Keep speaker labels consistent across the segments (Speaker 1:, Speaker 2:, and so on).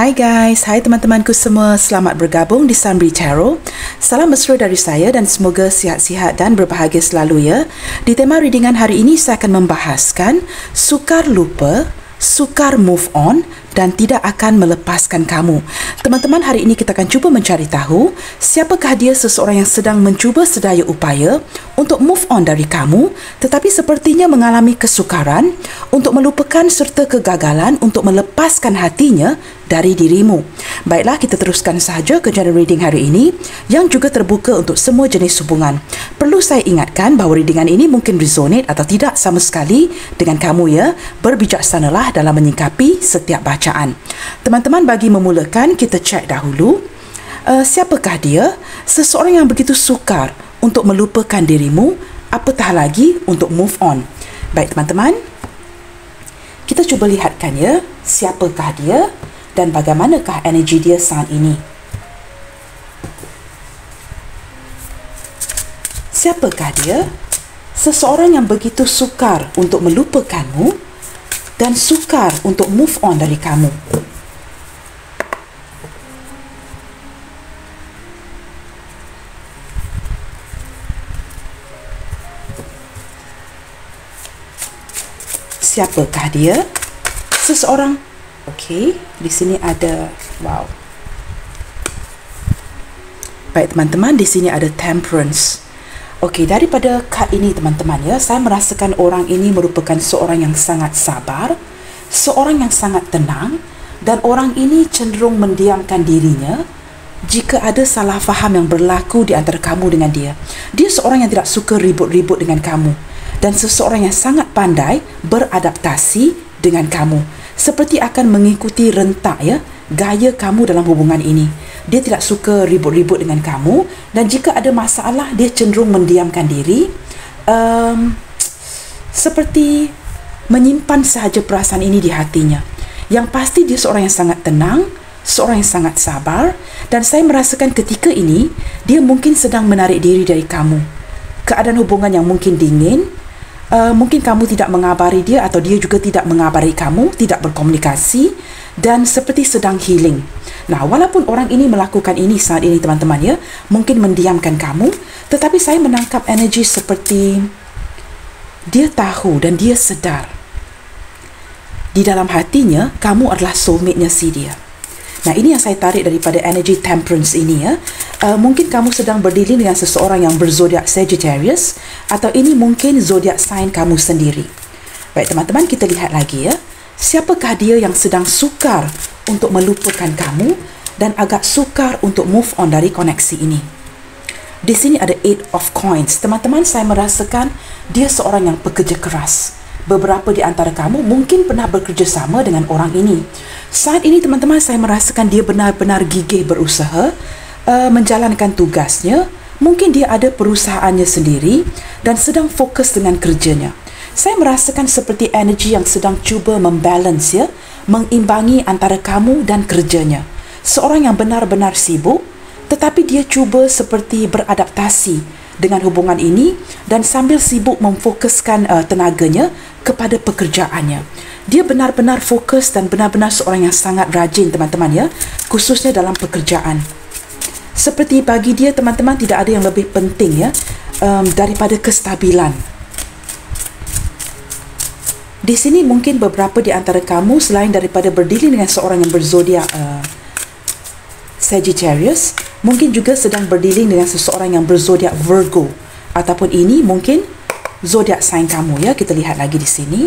Speaker 1: Hai guys, hai teman-temanku semua, selamat bergabung di Sunberry Tarot. Salam mesra dari saya dan semoga sihat-sihat dan berbahagia selalu ya. Di tema readingan hari ini saya akan membahaskan sukar lupa, sukar move on dan tidak akan melepaskan kamu. Teman-teman, hari ini kita akan cuba mencari tahu siapakah dia seseorang yang sedang mencuba sedaya upaya untuk move on dari kamu, tetapi sepertinya mengalami kesukaran untuk melupakan serta kegagalan untuk melepaskan hatinya dari dirimu. Baiklah, kita teruskan sahaja ke general reading hari ini yang juga terbuka untuk semua jenis hubungan. Perlu saya ingatkan bahawa readingan ini mungkin resonate atau tidak sama sekali dengan kamu ya. Berbijaksanalah dalam menyingkapi setiap bacaan. Teman-teman, bagi memulakan, kita cek dahulu siapakah dia? Seseorang yang begitu sukar untuk melupakan dirimu, apatah lagi untuk move on. Baik teman-teman, kita cuba lihatkan ya, siapakah dia dan bagaimanakah energi dia saat ini. Siapakah dia? Seseorang yang begitu sukar untuk melupakanmu dan sukar untuk move on dari kamu. Siapakah dia? Seseorang. Okey, di sini ada wow. Baik teman-teman, di sini ada Temperance. Okey, daripada kad ini teman-teman ya, saya merasakan orang ini merupakan seorang yang sangat sabar, seorang yang sangat tenang, dan orang ini cenderung mendiamkan dirinya jika ada salah faham yang berlaku di antara kamu dengan dia. Dia seorang yang tidak suka ribut-ribut dengan kamu dan seseorang yang sangat pandai beradaptasi dengan kamu, seperti akan mengikuti rentak ya gaya kamu dalam hubungan ini. Dia tidak suka ribut-ribut dengan kamu, dan jika ada masalah dia cenderung mendiamkan diri, seperti menyimpan sahaja perasaan ini di hatinya. Yang pasti dia seorang yang sangat tenang, seorang yang sangat sabar, dan saya merasakan ketika ini dia mungkin sedang menarik diri dari kamu. Keadaan hubungan yang mungkin dingin, mungkin kamu tidak mengabari dia atau dia juga tidak mengabari kamu, tidak berkomunikasi dan seperti sedang healing. Nah, walaupun orang ini melakukan ini saat ini teman-teman ya, mungkin mendiamkan kamu, tetapi saya menangkap energi seperti dia tahu dan dia sedar di dalam hatinya kamu adalah soulmate-nya si dia. Nah, ini yang saya tarik daripada energi Temperance ini ya. Mungkin kamu sedang berdealing dengan seseorang yang berzodiak Sagittarius, atau ini mungkin zodiak sign kamu sendiri. Baik teman-teman, kita lihat lagi ya. Siapakah dia yang sedang sukar untuk melupakan kamu dan agak sukar untuk move on dari koneksi ini? Di sini ada Eight of Coins. Teman-teman, saya merasakan dia seorang yang pekerja keras. Beberapa di antara kamu mungkin pernah bekerja sama dengan orang ini. Saat ini teman-teman, saya merasakan dia benar-benar gigih berusaha menjalankan tugasnya. Mungkin dia ada perusahaannya sendiri dan sedang fokus dengan kerjanya. Saya merasakan seperti energi yang sedang cuba membalance ya, mengimbangi antara kamu dan kerjanya. Seorang yang benar-benar sibuk, tetapi dia cuba seperti beradaptasi dengan hubungan ini dan sambil sibuk memfokuskan tenaganya kepada pekerjaannya. Dia benar-benar fokus dan benar-benar seorang yang sangat rajin teman-teman ya, khususnya dalam pekerjaan. Seperti bagi dia teman-teman, tidak ada yang lebih penting ya daripada kestabilan. Di sini mungkin beberapa di antara kamu selain daripada berdealing dengan seorang yang berzodiak Sagittarius, mungkin juga sedang berdealing dengan seseorang yang berzodiak Virgo, ataupun ini mungkin zodiak sign kamu ya. Kita lihat lagi di sini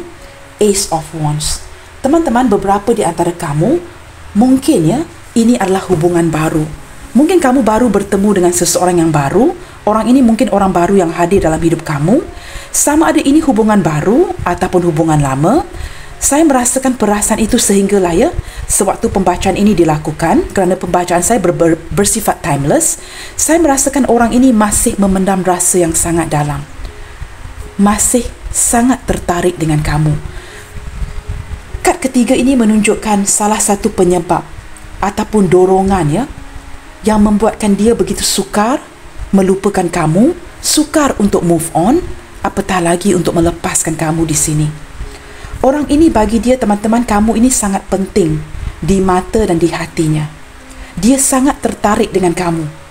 Speaker 1: Ace of Wands. Teman-teman, beberapa di antara kamu mungkin ya ini adalah hubungan baru. Mungkin kamu baru bertemu dengan seseorang yang baru. Orang ini mungkin orang baru yang hadir dalam hidup kamu. Sama ada ini hubungan baru ataupun hubungan lama. Saya merasakan perasaan itu sehinggalah ya, sewaktu pembacaan ini dilakukan, kerana pembacaan saya bersifat timeless, saya merasakan orang ini masih memendam rasa yang sangat dalam. Masih sangat tertarik dengan kamu. Kad ketiga ini menunjukkan salah satu penyebab ataupun dorongan ya, yang membuatkan dia begitu sukar melupakan kamu, sukar untuk move on, apatah lagi untuk melepaskan kamu di sini. Orang ini bagi dia teman-teman, kamu ini sangat penting di mata dan di hatinya. Dia sangat tertarik dengan kamu.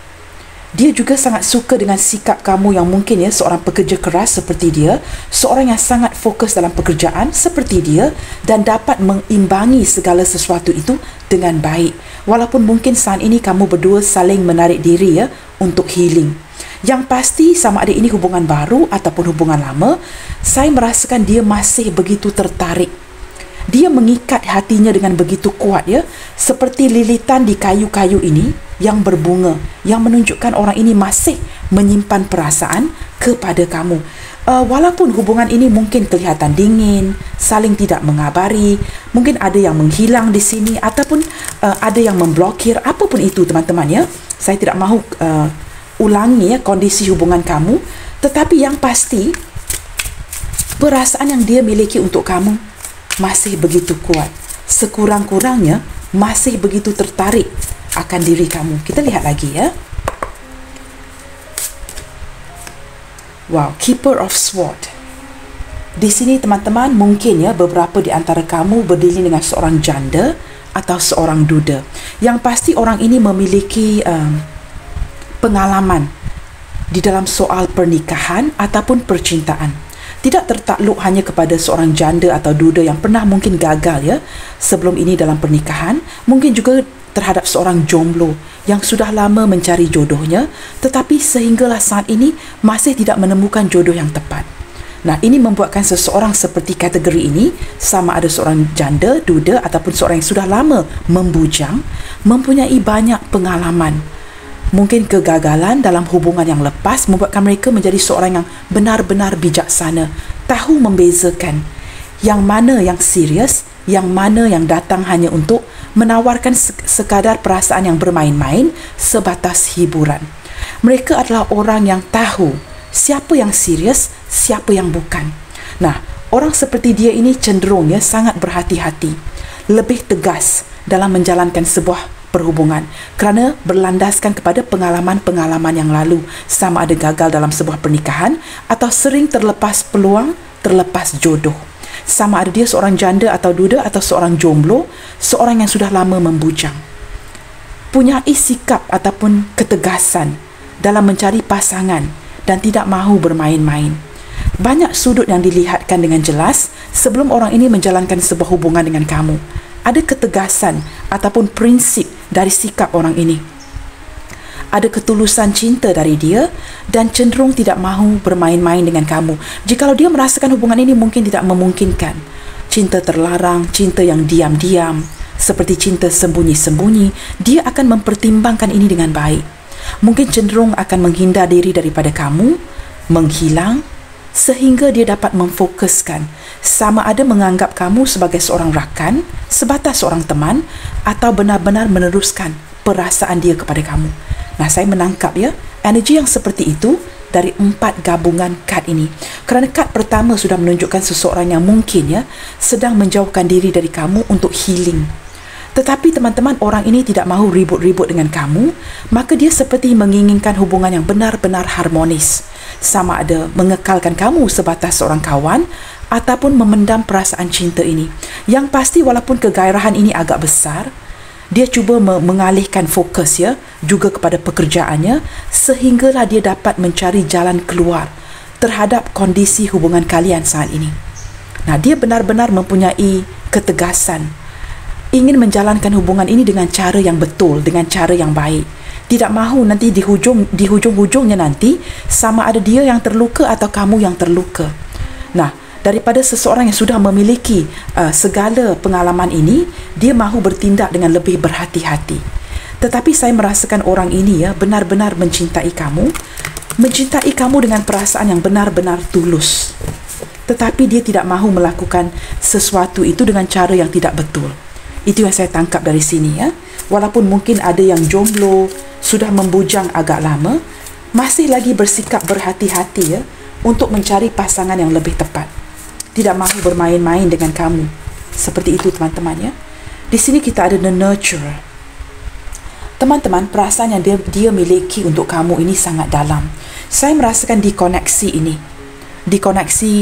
Speaker 1: Dia juga sangat suka dengan sikap kamu yang mungkin seorang pekerja keras seperti dia, seorang yang sangat fokus dalam pekerjaan seperti dia dan dapat mengimbangi segala sesuatu itu dengan baik. Walaupun mungkin saat ini kamu berdua saling menarik diri untuk healing. Yang pasti sama ada ini hubungan baru ataupun hubungan lama, saya merasakan dia masih begitu tertarik. Dia mengikat hatinya dengan begitu kuat seperti lilitan di kayu-kayu ini yang berbunga, yang menunjukkan orang ini masih menyimpan perasaan kepada kamu. Walaupun hubungan ini mungkin kelihatan dingin, saling tidak mengabari, mungkin ada yang menghilang di sini ataupun ada yang memblokir, apapun itu teman-teman saya tidak mahu ulangi kondisi hubungan kamu, tetapi yang pasti perasaan yang dia miliki untuk kamu masih begitu kuat. Sekurang-kurangnya masih begitu tertarik akan diri kamu. Kita lihat lagi Wow, Keeper of Sword. Di sini teman-teman mungkin beberapa di antara kamu berdiri dengan seorang janda atau seorang duda. Yang pasti orang ini memiliki pengalaman di dalam soal pernikahan ataupun percintaan. Tidak tertakluk hanya kepada seorang janda atau duda yang pernah mungkin gagal sebelum ini dalam pernikahan, mungkin juga terhadap seorang jomblo yang sudah lama mencari jodohnya tetapi sehinggalah saat ini masih tidak menemukan jodoh yang tepat. Nah, ini membuatkan seseorang seperti kategori ini, sama ada seorang janda, duda ataupun seorang yang sudah lama membujang, mempunyai banyak pengalaman. Mungkin kegagalan dalam hubungan yang lepas membuatkan mereka menjadi seorang yang benar-benar bijaksana, tahu membezakan yang mana yang serius, yang mana yang datang hanya untuk menawarkan sekadar perasaan yang bermain-main sebatas hiburan. Mereka adalah orang yang tahu siapa yang serius, siapa yang bukan. Nah, orang seperti dia ini cenderung sangat berhati-hati, lebih tegas dalam menjalankan sebuah perhubungan kerana berlandaskan kepada pengalaman-pengalaman yang lalu, sama ada gagal dalam sebuah pernikahan atau sering terlepas peluang, terlepas jodoh. Sama ada dia seorang janda atau duda atau seorang jomblo, seorang yang sudah lama membujang. Punyai sikap ataupun ketegasan dalam mencari pasangan dan tidak mahu bermain-main. Banyak sudut yang dilihatkan dengan jelas sebelum orang ini menjalankan sebuah hubungan dengan kamu. Ada ketegasan ataupun prinsip dari sikap orang ini. Ada ketulusan cinta dari dia dan cenderung tidak mahu bermain-main dengan kamu. Jikalau dia merasakan hubungan ini mungkin tidak memungkinkan. Cinta terlarang, cinta yang diam-diam, seperti cinta sembunyi-sembunyi, dia akan mempertimbangkan ini dengan baik. Mungkin cenderung akan menghindar diri daripada kamu, menghilang, sehingga dia dapat memfokuskan sama ada menganggap kamu sebagai seorang rakan, sebatas seorang teman, atau benar-benar meneruskan perasaan dia kepada kamu. Nah, saya menangkap energi yang seperti itu dari 4 gabungan kad ini. Kerana kad pertama sudah menunjukkan seseorang yang mungkin sedang menjauhkan diri dari kamu untuk healing. Tetapi teman-teman, orang ini tidak mahu ribut-ribut dengan kamu, maka dia seperti menginginkan hubungan yang benar-benar harmonis. Sama ada mengekalkan kamu sebatas seorang kawan ataupun memendam perasaan cinta ini. Yang pasti walaupun kegairahan ini agak besar, dia cuba mengalihkan fokus juga kepada pekerjaannya sehinggalah dia dapat mencari jalan keluar terhadap kondisi hubungan kalian saat ini. Nah, dia benar-benar mempunyai ketegasan, ingin menjalankan hubungan ini dengan cara yang betul, dengan cara yang baik. Tidak mahu nanti di hujung-hujungnya nanti sama ada dia yang terluka atau kamu yang terluka. Nah, daripada seseorang yang sudah memiliki segala pengalaman ini, dia mahu bertindak dengan lebih berhati-hati. Tetapi saya merasakan orang ini benar-benar mencintai kamu dengan perasaan yang benar-benar tulus. Tetapi dia tidak mahu melakukan sesuatu itu dengan cara yang tidak betul. Itu yang saya tangkap dari sini Walaupun mungkin ada yang jomblo, sudah membujang agak lama, masih lagi bersikap berhati-hati untuk mencari pasangan yang lebih tepat. Tidak mahu bermain-main dengan kamu. Seperti itu teman-teman Di sini kita ada the nurturer. Teman-teman, perasaan yang dia miliki untuk kamu ini sangat dalam. Saya merasakan dikoneksi ini. Dikoneksi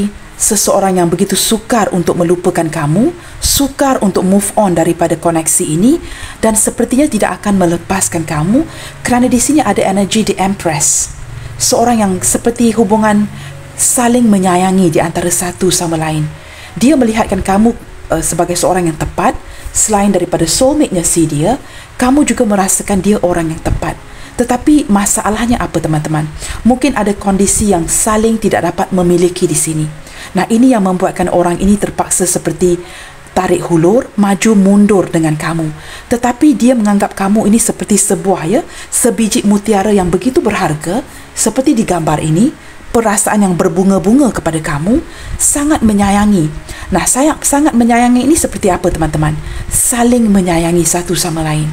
Speaker 1: seseorang yang begitu sukar untuk melupakan kamu, sukar untuk move on daripada koneksi ini, dan sepertinya tidak akan melepaskan kamu, kerana di sini ada energi The Empress, seorang yang seperti hubungan saling menyayangi di antara satu sama lain. Dia melihatkan kamu sebagai seorang yang tepat. Selain daripada soulmate-nya si dia, kamu juga merasakan dia orang yang tepat. Tetapi masalahnya apa teman-teman? Mungkin ada kondisi yang saling tidak dapat memiliki di sini. Nah, ini yang membuatkan orang ini terpaksa seperti tarik hulur, maju mundur dengan kamu. Tetapi dia menganggap kamu ini seperti sebiji mutiara yang begitu berharga, seperti di gambar ini, perasaan yang berbunga-bunga kepada kamu, sangat menyayangi. Nah, sangat menyayangi ini seperti apa teman-teman? Saling menyayangi satu sama lain.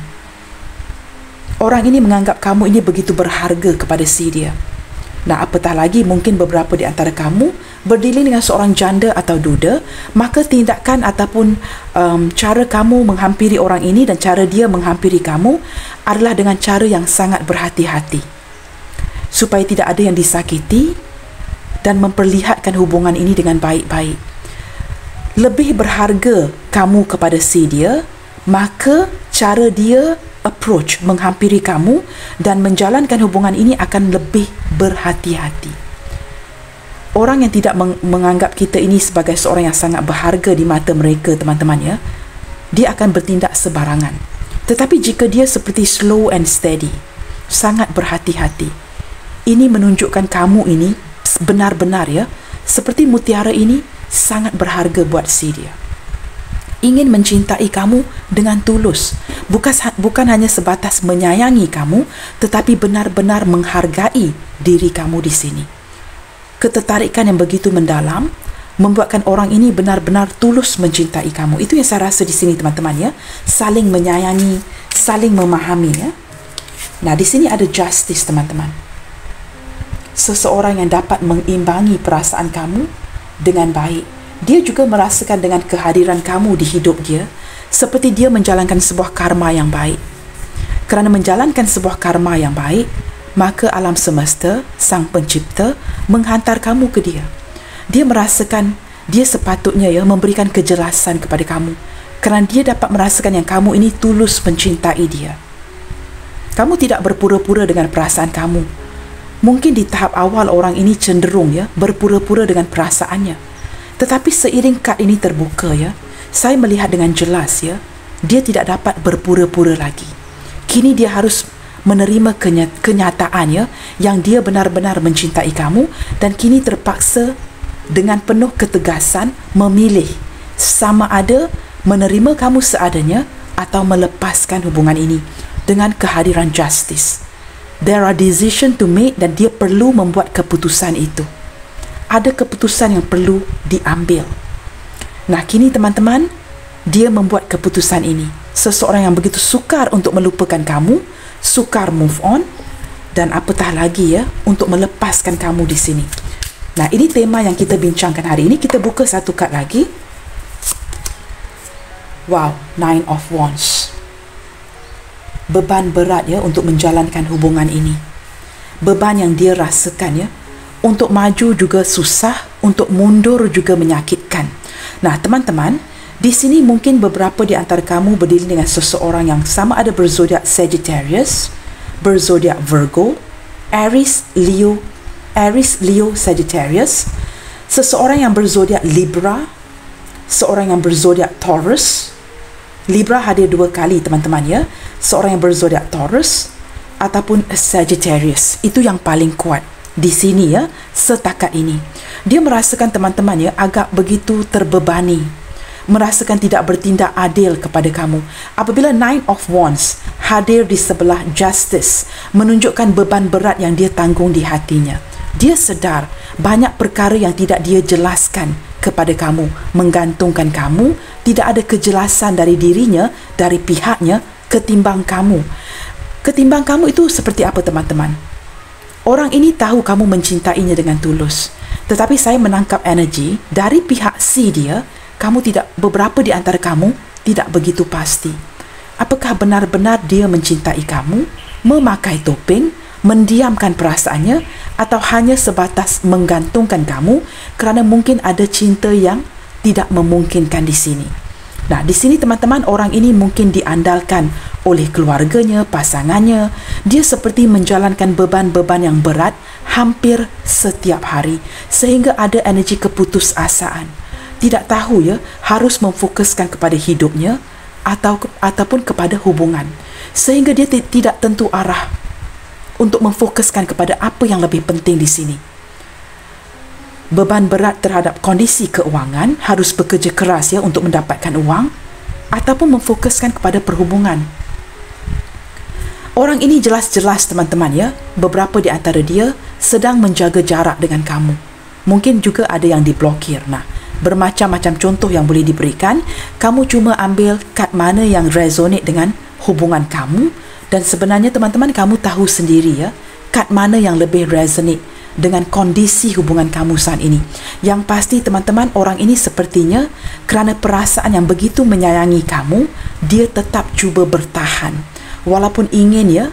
Speaker 1: Orang ini menganggap kamu ini begitu berharga kepada si dia. Nah, apatah lagi mungkin beberapa di antara kamu berdilin dengan seorang janda atau duda, maka tindakan ataupun cara kamu menghampiri orang ini dan cara dia menghampiri kamu adalah dengan cara yang sangat berhati-hati, supaya tidak ada yang disakiti dan memperlihatkan hubungan ini dengan baik-baik. Lebih berharga kamu kepada si dia, maka cara dia approach, menghampiri kamu dan menjalankan hubungan ini akan lebih berhati-hati. Orang yang tidak menganggap kita ini sebagai seorang yang sangat berharga di mata mereka, teman-teman ya, dia akan bertindak sebarangan. Tetapi jika dia seperti slow and steady, sangat berhati-hati, ini menunjukkan kamu ini benar-benar ya, seperti mutiara ini sangat berharga buat si dia. Ingin mencintai kamu dengan tulus, bukan hanya sebatas menyayangi kamu, tetapi benar-benar menghargai diri kamu di sini. Ketertarikan yang begitu mendalam membuatkan orang ini benar-benar tulus mencintai kamu. Itu yang saya rasa di sini teman-teman ya, saling menyayangi, saling memahami ya. Nah, di sini ada justice teman-teman. Seseorang yang dapat mengimbangi perasaan kamu dengan baik. Dia juga merasakan dengan kehadiran kamu di hidup dia, seperti dia menjalankan sebuah karma yang baik. Kerana menjalankan sebuah karma yang baik, maka alam semesta, sang pencipta, menghantar kamu ke dia. Dia merasakan dia sepatutnya ya memberikan kejelasan kepada kamu, kerana dia dapat merasakan yang kamu ini tulus mencintai dia. Kamu tidak berpura-pura dengan perasaan kamu. Mungkin di tahap awal orang ini cenderung ya berpura-pura dengan perasaannya. Tetapi seiring kad ini terbuka ya, saya melihat dengan jelas ya, dia tidak dapat berpura-pura lagi. Kini dia harus menerima kenyataan ya, yang dia benar-benar mencintai kamu, dan kini terpaksa dengan penuh ketegasan memilih sama ada menerima kamu seadanya atau melepaskan hubungan ini dengan kehadiran justice. There are decision to make dan dia perlu membuat keputusan itu. Ada keputusan yang perlu diambil. Nah, kini teman-teman, dia membuat keputusan ini. Seseorang yang begitu sukar untuk melupakan kamu, sukar move on, dan apatah lagi ya, untuk melepaskan kamu di sini. Nah, ini tema yang kita bincangkan hari ini. Kita buka satu kad lagi. Wow, Nine of Wands. Beban berat ya untuk menjalankan hubungan ini. Beban yang dia rasakan ya. Untuk maju juga susah, untuk mundur juga menyakitkan. Nah, teman-teman, di sini mungkin beberapa di antara kamu berdiri dengan seseorang yang sama ada berzodiak Sagittarius, berzodiak Virgo, Aries, Leo, Sagittarius, seseorang yang berzodiak Libra, seorang yang berzodiak Taurus. Libra hadir 2 kali teman-teman ya. Seorang yang berzodiak Taurus ataupun Sagittarius. Itu yang paling kuat di sini ya, setakat ini. Dia merasakan teman-teman ya agak begitu terbebani, merasakan tidak bertindak adil kepada kamu. Apabila Nine of Wands hadir di sebelah Justice, menunjukkan beban berat yang dia tanggung di hatinya. Dia sedar banyak perkara yang tidak dia jelaskan kepada kamu, menggantungkan kamu, tidak ada kejelasan dari dirinya, dari pihaknya ketimbang kamu. Ketimbang kamu itu seperti apa teman-teman? Orang ini tahu kamu mencintainya dengan tulus, tetapi saya menangkap energi dari pihak si dia, beberapa di antara kamu tidak begitu pasti. Apakah benar-benar dia mencintai kamu, memakai topeng, mendiamkan perasaannya, atau hanya sebatas menggantungkan kamu kerana mungkin ada cinta yang tidak memungkinkan di sini. Nah, di sini teman-teman, orang ini mungkin diandalkan oleh keluarganya, pasangannya. Dia seperti menjalankan beban-beban yang berat hampir setiap hari, sehingga ada energi keputusasaan. Tidak tahu ya, harus memfokuskan kepada hidupnya ataupun kepada hubungan. Sehingga dia tidak tentu arah untuk memfokuskan kepada apa yang lebih penting di sini. Beban berat terhadap kondisi keuangan, harus bekerja keras ya untuk mendapatkan uang, ataupun memfokuskan kepada perhubungan. Orang ini jelas-jelas teman-teman ya, beberapa di antara dia sedang menjaga jarak dengan kamu. Mungkin juga ada yang diblokir. Nah, bermacam-macam contoh yang boleh diberikan. Kamu cuma ambil kad mana yang resonate dengan hubungan kamu, dan sebenarnya teman-teman, kamu tahu sendiri ya, kad mana yang lebih resonate dengan kondisi hubungan kamu saat ini. Yang pasti teman-teman, orang ini sepertinya kerana perasaan yang begitu menyayangi kamu, dia tetap cuba bertahan. Walaupun ingin ya,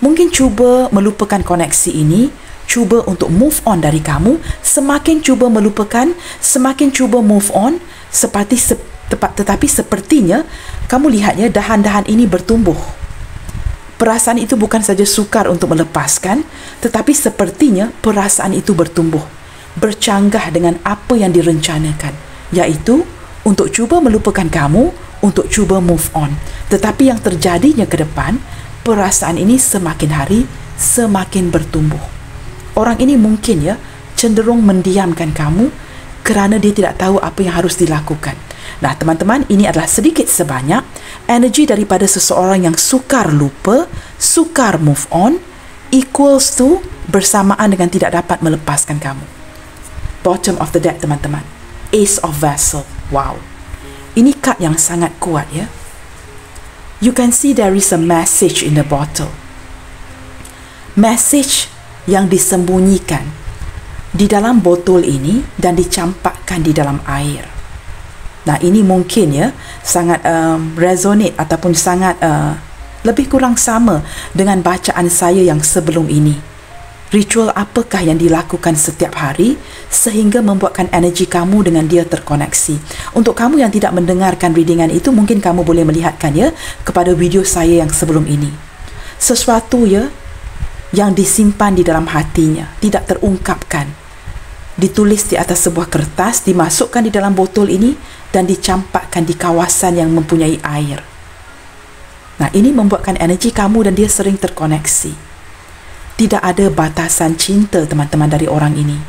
Speaker 1: mungkin cuba melupakan koneksi ini, cuba untuk move on dari kamu. Semakin cuba melupakan, semakin cuba move on, tetapi sepertinya kamu lihat ya, dahan-dahan ini bertumbuh. Perasaan itu bukan saja sukar untuk melepaskan, tetapi sepertinya perasaan itu bertumbuh, bercanggah dengan apa yang direncanakan, iaitu untuk cuba melupakan kamu, untuk cuba move on. Tetapi yang terjadinya ke depan, perasaan ini semakin hari semakin bertumbuh. Orang ini mungkin ya cenderung mendiamkan kamu kerana dia tidak tahu apa yang harus dilakukan. Nah teman-teman, ini adalah sedikit sebanyak energi daripada seseorang yang sukar lupa, sukar move on, equals to bersamaan dengan tidak dapat melepaskan kamu. Bottom of the deck teman-teman, Ace of Vessel. Wow, ini kad yang sangat kuat ya. You can see there is a message in the bottle. Message yang disembunyikan di dalam botol ini dan dicampakkan di dalam air. Nah, ini mungkin ya sangat resonate ataupun sangat lebih kurang sama dengan bacaan saya yang sebelum ini. Ritual apakah yang dilakukan setiap hari sehingga membuatkan energi kamu dengan dia terkoneksi? Untuk kamu yang tidak mendengarkan readingan itu, mungkin kamu boleh melihatkan ya kepada video saya yang sebelum ini. Sesuatu ya yang disimpan di dalam hatinya, tidak terungkapkan, ditulis di atas sebuah kertas, dimasukkan di dalam botol ini dan dicampakkan di kawasan yang mempunyai air. Nah, ini membuatkan energi kamu dan dia sering terkoneksi. Tidak ada batasan cinta teman-teman dari orang ini.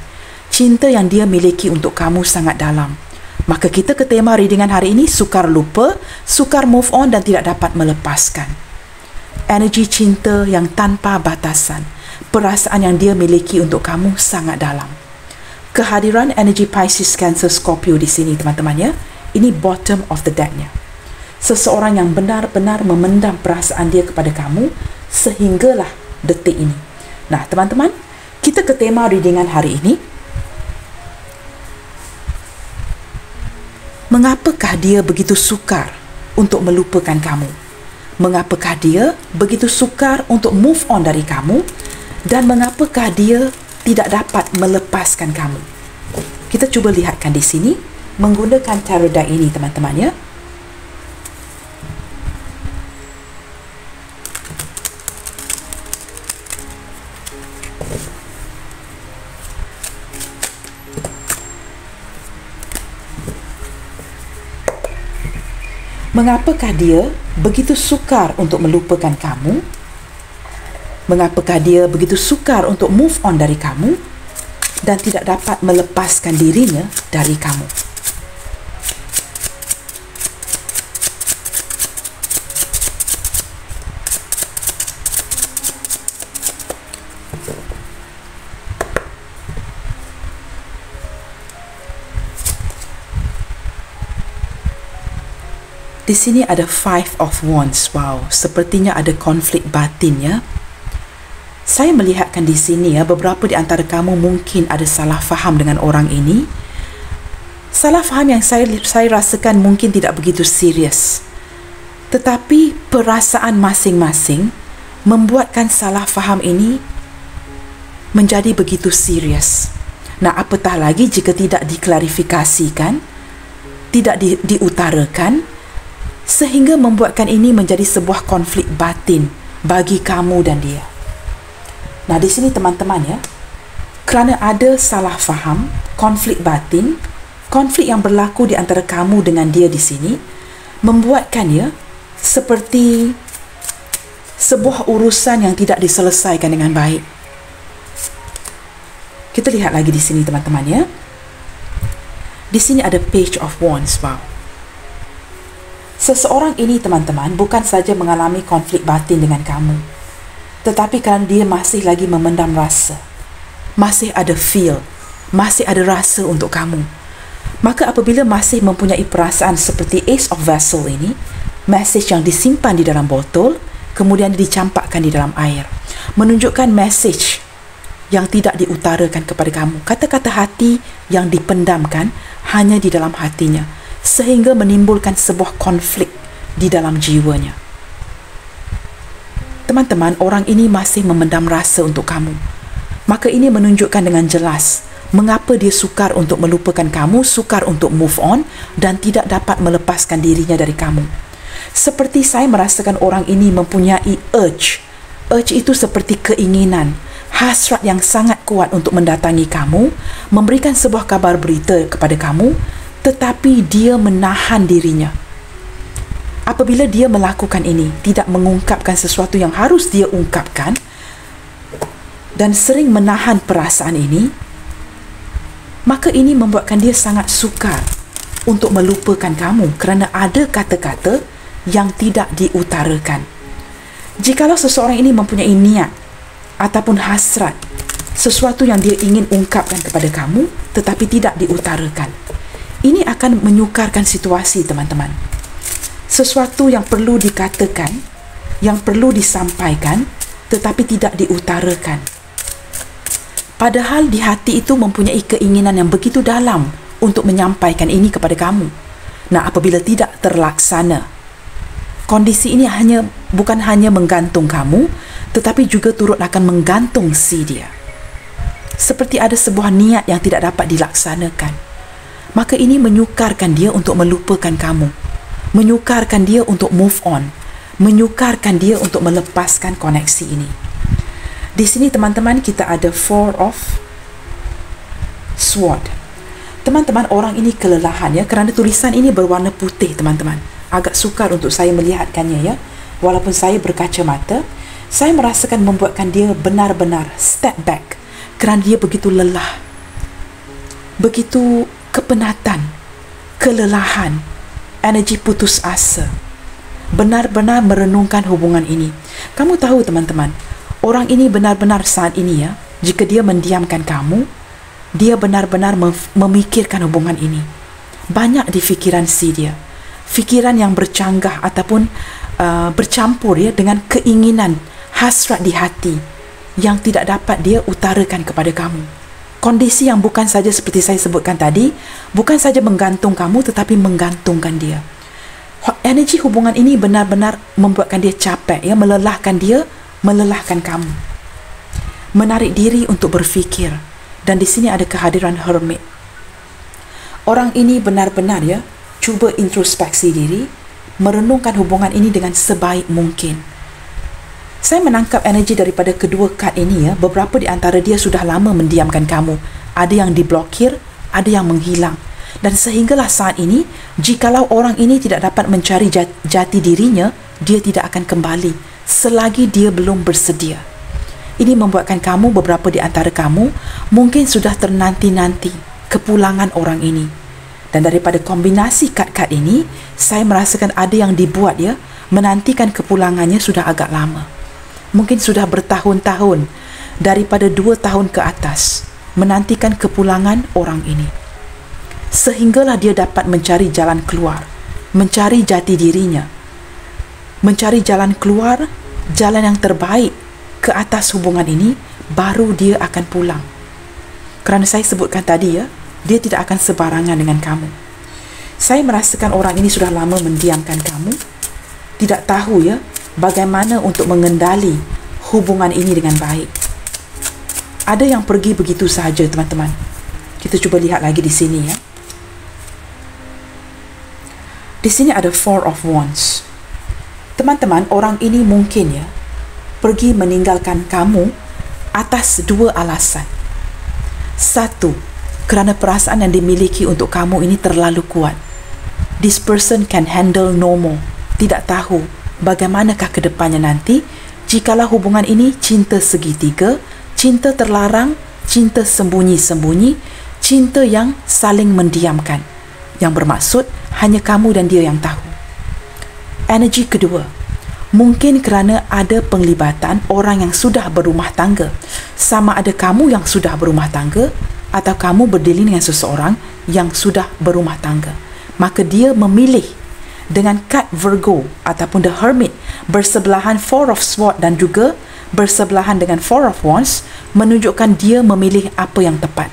Speaker 1: Cinta yang dia miliki untuk kamu sangat dalam. Maka kita ke tema readingan hari ini, sukar lupa, sukar move on dan tidak dapat melepaskan. Energi cinta yang tanpa batasan. Perasaan yang dia miliki untuk kamu sangat dalam. Kehadiran energi Pisces, Cancer, Scorpio di sini teman-teman ya. Ini bottom of the deck-nya. Seseorang yang benar-benar memendam perasaan dia kepada kamu sehinggalah detik ini. Nah teman-teman, kita ke tema readingan hari ini. Mengapakah dia begitu sukar untuk melupakan kamu? Mengapakah dia begitu sukar untuk move on dari kamu? Dan mengapakah dia tidak dapat melepaskan kamu? Kita cuba lihatkan di sini menggunakan tarot deck ini teman-teman ya. Mengapakah dia begitu sukar untuk melupakan kamu? Mengapakah dia begitu sukar untuk move on dari kamu dan tidak dapat melepaskan dirinya dari kamu? Di sini ada Five of Wands. Wow, sepertinya ada konflik batin ya. Saya melihatkan di sini ya, beberapa di antara kamu mungkin ada salah faham dengan orang ini. Salah faham yang saya rasakan mungkin tidak begitu serius. Tetapi perasaan masing-masing membuatkan salah faham ini menjadi begitu serius. Nah, apatah lagi jika tidak diklarifikasikan, tidak diutarakan, sehingga membuatkan ini menjadi sebuah konflik batin bagi kamu dan dia. Nah, di sini teman-teman ya, kerana ada salah faham, konflik batin, konflik yang berlaku di antara kamu dengan dia di sini, membuatkan ya seperti sebuah urusan yang tidak diselesaikan dengan baik. Kita lihat lagi di sini teman-teman ya. Di sini ada Page of Wands. Wow. Seseorang ini teman-teman bukan saja mengalami konflik batin dengan kamu, tetapi kerana dia masih lagi memendam rasa, masih ada feel, masih ada rasa untuk kamu. Maka apabila masih mempunyai perasaan seperti Ace of Vessel ini, message yang disimpan di dalam botol, kemudian dicampakkan di dalam air, menunjukkan message yang tidak diutarakan kepada kamu. Kata-kata hati yang dipendamkan hanya di dalam hatinya, sehingga menimbulkan sebuah konflik di dalam jiwanya. Teman-teman, orang ini masih memendam rasa untuk kamu. Maka ini menunjukkan dengan jelas mengapa dia sukar untuk melupakan kamu, sukar untuk move on, dan tidak dapat melepaskan dirinya dari kamu. Seperti saya merasakan orang ini mempunyai urge. Urge itu seperti keinginan, hasrat yang sangat kuat untuk mendatangi kamu, memberikan sebuah kabar berita kepada kamu, tetapi dia menahan dirinya. Apabila dia melakukan ini, tidak mengungkapkan sesuatu yang harus dia ungkapkan, dan sering menahan perasaan ini, maka ini membuatkan dia sangat sukar untuk melupakan kamu kerana ada kata-kata yang tidak diutarakan. Jikalau seseorang ini mempunyai niat ataupun hasrat, sesuatu yang dia ingin ungkapkan kepada kamu tetapi tidak diutarakan, ini akan menyukarkan situasi teman-teman. Sesuatu yang perlu dikatakan, yang perlu disampaikan tetapi tidak diutarakan. Padahal di hati itu mempunyai keinginan yang begitu dalam untuk menyampaikan ini kepada kamu. Nah, apabila tidak terlaksana, kondisi ini bukan hanya menggantung kamu, tetapi juga turut akan menggantung si dia. Seperti ada sebuah niat yang tidak dapat dilaksanakan. Maka ini menyukarkan dia untuk melupakan kamu, menyukarkan dia untuk move on, menyukarkan dia untuk melepaskan koneksi ini. Di sini teman-teman kita ada Four of Sword. Teman-teman, orang ini kelelahan ya, kerana tulisan ini berwarna putih teman-teman. Agak sukar untuk saya melihatkannya ya. Walaupun saya berkacamata, saya merasakan membuatkan dia benar-benar step back kerana dia begitu lelah, begitu kepenatan, kelelahan, energi putus asa, benar-benar merenungkan hubungan ini. Kamu tahu teman-teman, orang ini benar-benar saat ini ya, jika dia mendiamkan kamu, dia benar-benar memikirkan hubungan ini. Banyak di fikiran si dia, fikiran yang bercanggah ataupun bercampur ya dengan keinginan, hasrat di hati yang tidak dapat dia utarakan kepada kamu. Kondisi yang bukan saja seperti saya sebutkan tadi, bukan saja menggantung kamu tetapi menggantungkan dia. Energi hubungan ini benar-benar membuatkan dia capek ya, melelahkan dia, melelahkan kamu, menarik diri untuk berfikir. Dan di sini ada kehadiran Hermit. Orang ini benar-benar ya cuba introspeksi diri, merenungkan hubungan ini dengan sebaik mungkin. Saya menangkap energi daripada kedua kad ini ya, beberapa di antara dia sudah lama mendiamkan kamu. Ada yang diblokir, ada yang menghilang. Dan sehinggalah saat ini, jikalau orang ini tidak dapat mencari jati dirinya, dia tidak akan kembali selagi dia belum bersedia. Ini membuatkan kamu, beberapa di antara kamu, mungkin sudah ternanti-nanti kepulangan orang ini. Dan daripada kombinasi kad-kad ini, saya merasakan ada yang dibuat ya, menantikan kepulangannya sudah agak lama. Mungkin sudah bertahun-tahun, daripada 2 tahun ke atas, menantikan kepulangan orang ini. Sehinggalah dia dapat mencari jalan keluar, mencari jati dirinya, mencari jalan keluar, jalan yang terbaik ke atas hubungan ini, baru dia akan pulang. Kerana saya sebutkan tadi ya, dia tidak akan sebarangan dengan kamu. Saya merasakan orang ini sudah lama mendiamkan kamu, tidak tahu ya bagaimana untuk mengendali hubungan ini dengan baik. Ada yang pergi begitu sahaja, teman-teman. Kita cuba lihat lagi di sini ya. Di sini ada Four of Wands. Teman-teman, orang ini mungkin ya pergi meninggalkan kamu atas dua alasan. Satu, kerana perasaan yang dimiliki untuk kamu ini terlalu kuat. This person can handle no more. Tidak tahu bagaimanakah ke depannya nanti jikalau hubungan ini cinta segitiga, cinta terlarang, cinta sembunyi-sembunyi, cinta yang saling mendiamkan, yang bermaksud hanya kamu dan dia yang tahu. Energi kedua, mungkin kerana ada penglibatan orang yang sudah berumah tangga. Sama ada kamu yang sudah berumah tangga atau kamu berdealing dengan seseorang yang sudah berumah tangga. Maka dia memilih dengan kad Virgo ataupun The Hermit bersebelahan Four of Swords dan juga bersebelahan dengan Four of Wands, menunjukkan dia memilih apa yang tepat.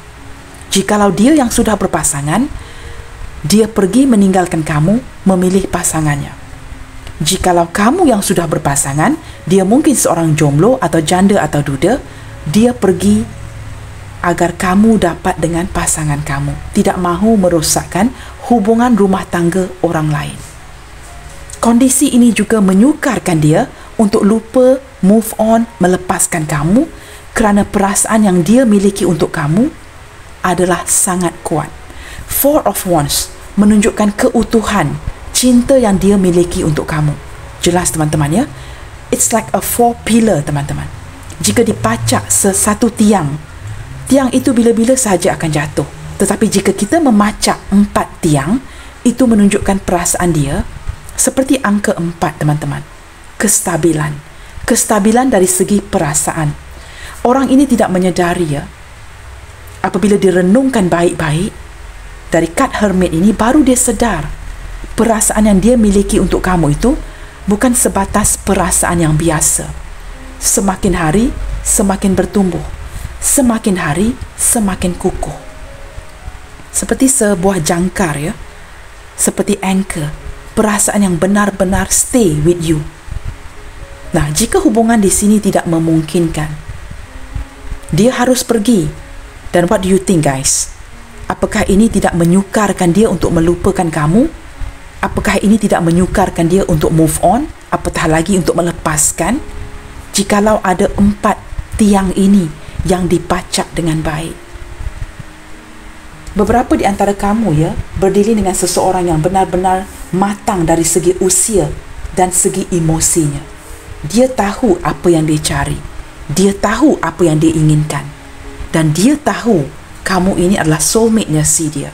Speaker 1: Jikalau dia yang sudah berpasangan, dia pergi meninggalkan kamu, memilih pasangannya. Jikalau kamu yang sudah berpasangan, dia mungkin seorang jomblo atau janda atau duda, dia pergi agar kamu dapat dengan pasangan kamu, tidak mahu merosakkan hubungan rumah tangga orang lain. Kondisi ini juga menyukarkan dia untuk lupa, move on, melepaskan kamu kerana perasaan yang dia miliki untuk kamu adalah sangat kuat. Four of Wands menunjukkan keutuhan cinta yang dia miliki untuk kamu. Jelas teman-teman ya? It's like a four pillar, teman-teman. Jika dipacak satu tiang, tiang itu bila-bila sahaja akan jatuh. Tetapi jika kita memacak 4 tiang, itu menunjukkan perasaan dia seperti angka 4, teman-teman. Kestabilan. Kestabilan dari segi perasaan. Orang ini tidak menyedari ya. Apabila direnungkan baik-baik, dari kad Hermit ini baru dia sedar perasaan yang dia miliki untuk kamu itu bukan sebatas perasaan yang biasa. Semakin hari, semakin bertumbuh. Semakin hari, semakin kukuh. Seperti sebuah jangkar ya. Seperti anchor. Perasaan yang benar-benar stay with you. Nah, jika hubungan di sini tidak memungkinkan, dia harus pergi. Dan what do you think, guys? Apakah ini tidak menyukarkan dia untuk melupakan kamu? Apakah ini tidak menyukarkan dia untuk move on? Apatah lagi untuk melepaskan? Jikalau ada 4 tiang ini yang dipacak dengan baik. Beberapa di antara kamu ya berdiri dengan seseorang yang benar-benar matang dari segi usia dan segi emosinya. Dia tahu apa yang dia cari. Dia tahu apa yang dia inginkan. Dan dia tahu kamu ini adalah soulmate-nya si dia.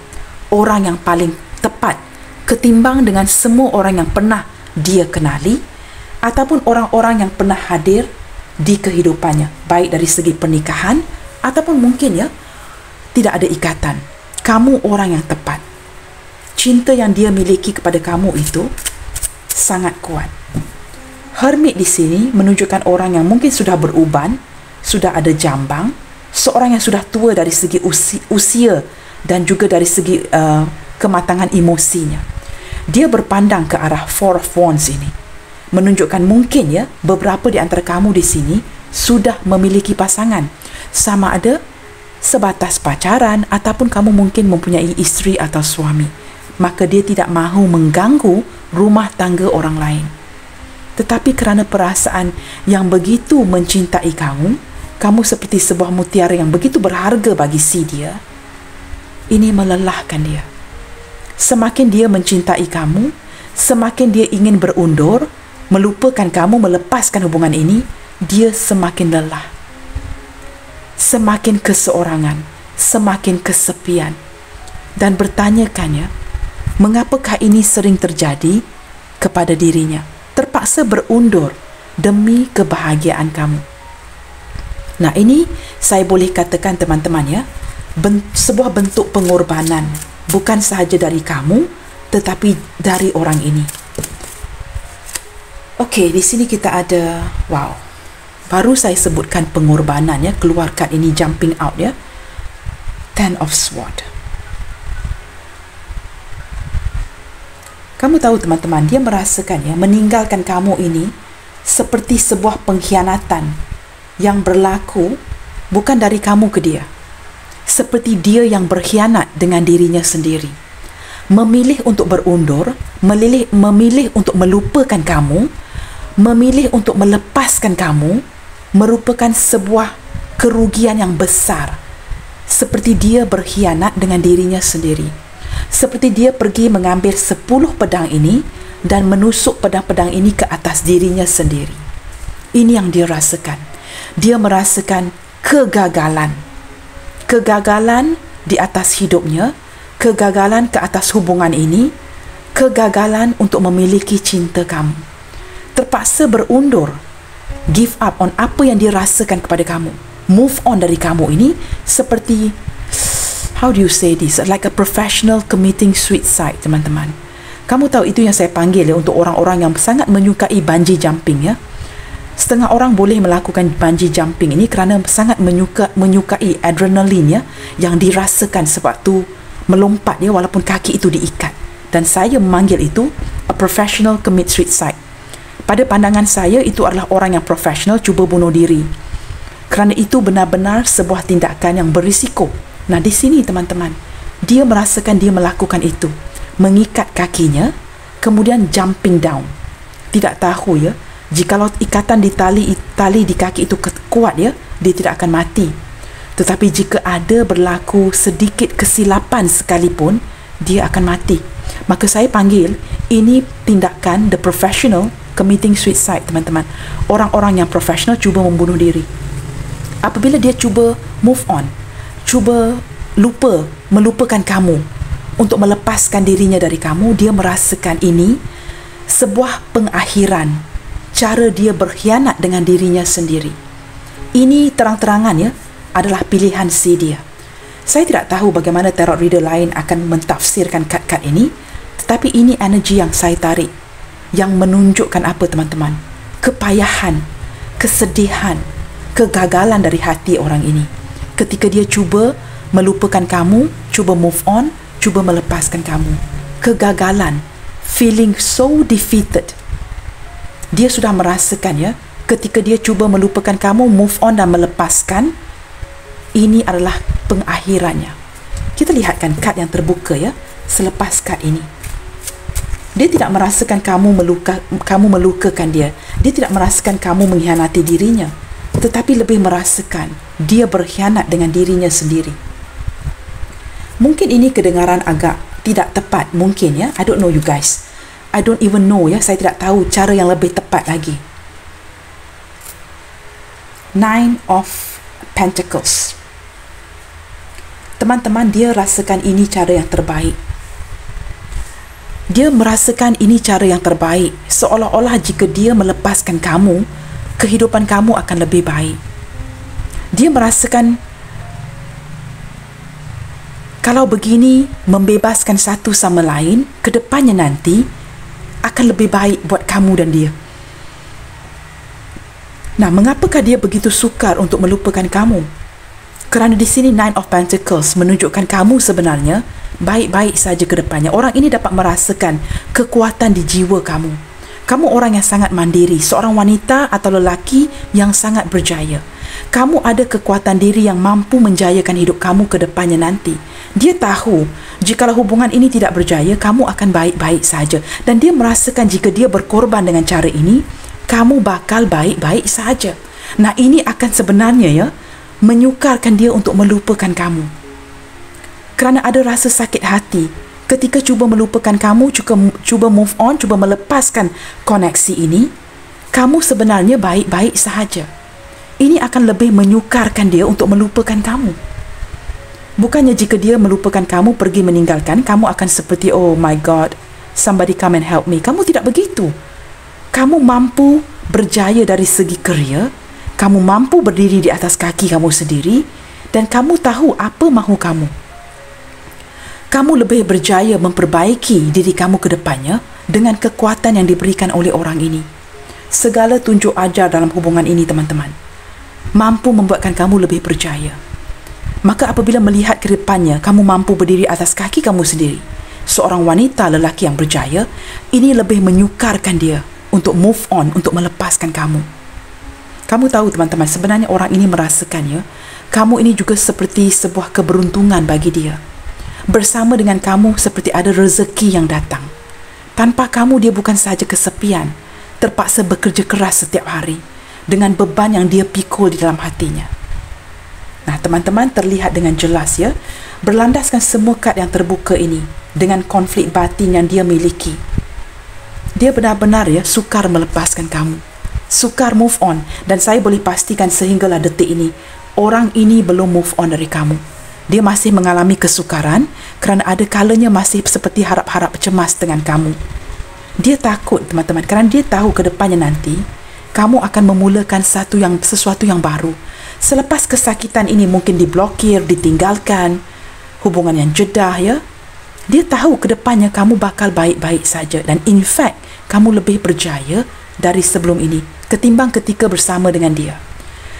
Speaker 1: Orang yang paling tepat ketimbang dengan semua orang yang pernah dia kenali ataupun orang-orang yang pernah hadir di kehidupannya, baik dari segi pernikahan ataupun mungkin ya tidak ada ikatan. Kamu orang yang tepat. Cinta yang dia miliki kepada kamu itu sangat kuat. Hermit di sini menunjukkan orang yang mungkin sudah beruban, sudah ada jambang, seorang yang sudah tua dari segi usia dan juga dari segi kematangan emosinya. Dia berpandang ke arah Four of Wands ini, menunjukkan mungkin ya beberapa di antara kamu di sini sudah memiliki pasangan, sama ada sebatas pacaran ataupun kamu mungkin mempunyai isteri atau suami. Maka dia tidak mahu mengganggu rumah tangga orang lain. Tetapi kerana perasaan yang begitu mencintai kamu, kamu seperti sebuah mutiara yang begitu berharga bagi si dia, ini melelahkan dia. Semakin dia mencintai kamu, semakin dia ingin berundur, melupakan kamu, melepaskan hubungan ini, dia semakin lelah. Semakin keseorangan, semakin kesepian. Dan bertanyakannya, mengapakah ini sering terjadi kepada dirinya? Terpaksa berundur demi kebahagiaan kamu. Nah, ini saya boleh katakan teman-teman ya, sebuah bentuk pengorbanan. Bukan sahaja dari kamu, tetapi dari orang ini. Okey, di sini kita ada, wow, baru saya sebutkan pengorbanan ya, keluar kad ini jumping out ya. Ten of Swords. Kamu tahu teman-teman, dia merasakan ya, meninggalkan kamu ini seperti sebuah pengkhianatan yang berlaku bukan dari kamu ke dia. Seperti dia yang berkhianat dengan dirinya sendiri. Memilih untuk berundur, memilih untuk melupakan kamu, memilih untuk melepaskan kamu, merupakan sebuah kerugian yang besar. Seperti dia berkhianat dengan dirinya sendiri. Seperti dia pergi mengambil 10 pedang ini dan menusuk pedang-pedang ini ke atas dirinya sendiri. Ini yang dia rasakan. Dia merasakan kegagalan. Kegagalan di atas hidupnya, kegagalan ke atas hubungan ini, kegagalan untuk memiliki cinta kamu. Terpaksa berundur, give up on apa yang dia rasakan kepada kamu. Move on dari kamu ini seperti, how do you say this? Like a professional committing suicide, teman-teman. Kamu tahu itu yang saya panggil ya, untuk orang-orang yang sangat menyukai bungee jumping ya. Setengah orang boleh melakukan bungee jumping ini kerana sangat menyukai adrenalin ya, yang dirasakan sewaktu melompat ya, walaupun kaki itu diikat. Dan saya memanggil itu a professional commit suicide. Pada pandangan saya, itu adalah orang yang profesional cuba bunuh diri. Kerana itu benar-benar sebuah tindakan yang berisiko. Nah, di sini teman-teman, dia merasakan dia melakukan itu. Mengikat kakinya, kemudian jumping down. Tidak tahu ya, jikalau ikatan di tali di kaki itu kuat ya, dia tidak akan mati. Tetapi jika ada berlaku sedikit kesilapan sekalipun, dia akan mati. Maka saya panggil ini tindakan the professional committing suicide, teman-teman. Orang-orang yang profesional cuba membunuh diri. Apabila dia cuba move on, cuba melupakan kamu, untuk melepaskan dirinya dari kamu, dia merasakan ini sebuah pengakhiran cara dia berkhianat dengan dirinya sendiri. Ini terang-terangan ya, adalah pilihan si dia. Saya tidak tahu bagaimana tarot reader lain akan mentafsirkan kad-kad ini, tetapi ini energi yang saya tarik, yang menunjukkan apa teman-teman? Kepayahan, kesedihan, kegagalan dari hati orang ini. Ketika dia cuba melupakan kamu, cuba move on, cuba melepaskan kamu. Kegagalan, feeling so defeated. Dia sudah merasakan ya, ketika dia cuba melupakan kamu, move on dan melepaskan, ini adalah pengakhirannya. Kita lihatkan kad yang terbuka ya, selepas kad ini. Dia tidak merasakan kamu melukakan dia. Dia tidak merasakan kamu mengkhianati dirinya, tetapi lebih merasakan dia berkhianat dengan dirinya sendiri. Mungkin ini kedengaran agak tidak tepat, mungkin ya. I don't know you guys. I don't even know ya. Saya tidak tahu cara yang lebih tepat lagi. 9 of Pentacles. Teman-teman, dia rasakan ini cara yang terbaik. Dia merasakan ini cara yang terbaik. Seolah-olah jika dia melepaskan kamu, kehidupan kamu akan lebih baik. Dia merasakan kalau begini membebaskan satu sama lain, ke depannya nanti akan lebih baik buat kamu dan dia. Nah, mengapakah dia begitu sukar untuk melupakan kamu? Kerana di sini 9 of Pentacles menunjukkan kamu sebenarnya baik-baik saja ke depannya. Orang ini dapat merasakan kekuatan di jiwa kamu. Kamu orang yang sangat mandiri, seorang wanita atau lelaki yang sangat berjaya. Kamu ada kekuatan diri yang mampu menjayakan hidup kamu ke depannya nanti. Dia tahu jikalau hubungan ini tidak berjaya, kamu akan baik-baik saja. Dan dia merasakan jika dia berkorban dengan cara ini, kamu bakal baik-baik saja. Nah, ini akan sebenarnya ya, menyukarkan dia untuk melupakan kamu. Kerana ada rasa sakit hati ketika cuba melupakan kamu, cuba move on, cuba melepaskan koneksi ini, kamu sebenarnya baik-baik sahaja. Ini akan lebih menyukarkan dia untuk melupakan kamu. Bukannya jika dia melupakan kamu, pergi meninggalkan, kamu akan seperti, oh my God, somebody come and help me. Kamu tidak begitu. Kamu mampu berjaya dari segi kerja, kamu mampu berdiri di atas kaki kamu sendiri, dan kamu tahu apa mahu kamu. Kamu lebih berjaya memperbaiki diri kamu ke depannya dengan kekuatan yang diberikan oleh orang ini. Segala tunjuk ajar dalam hubungan ini, teman-teman, mampu membuatkan kamu lebih berjaya. Maka apabila melihat ke depannya, kamu mampu berdiri atas kaki kamu sendiri, seorang wanita lelaki yang berjaya, ini lebih menyukarkan dia untuk move on, untuk melepaskan kamu. Kamu tahu teman-teman, sebenarnya orang ini merasakannya, Kamu ini juga seperti sebuah keberuntungan bagi dia. Bersama dengan kamu seperti ada rezeki yang datang. Tanpa kamu dia bukan sahaja kesepian, terpaksa bekerja keras setiap hari dengan beban yang dia pikul di dalam hatinya. Nah, teman-teman, terlihat dengan jelas ya, berlandaskan semua kad yang terbuka ini dengan konflik batin yang dia miliki. Dia benar-benar ya sukar melepaskan kamu, sukar move on, dan saya boleh pastikan sehinggalah detik ini orang ini belum move on dari kamu. Dia masih mengalami kesukaran kerana ada kalanya masih seperti harap-harap cemas dengan kamu. Dia takut, teman-teman, kerana dia tahu ke depannya nanti kamu akan memulakan sesuatu yang baru. Selepas kesakitan ini mungkin diblokir, ditinggalkan, hubungan yang jedah ya. Dia tahu ke depannya kamu bakal baik-baik saja, dan in fact kamu lebih berjaya dari sebelum ini ketimbang ketika bersama dengan dia.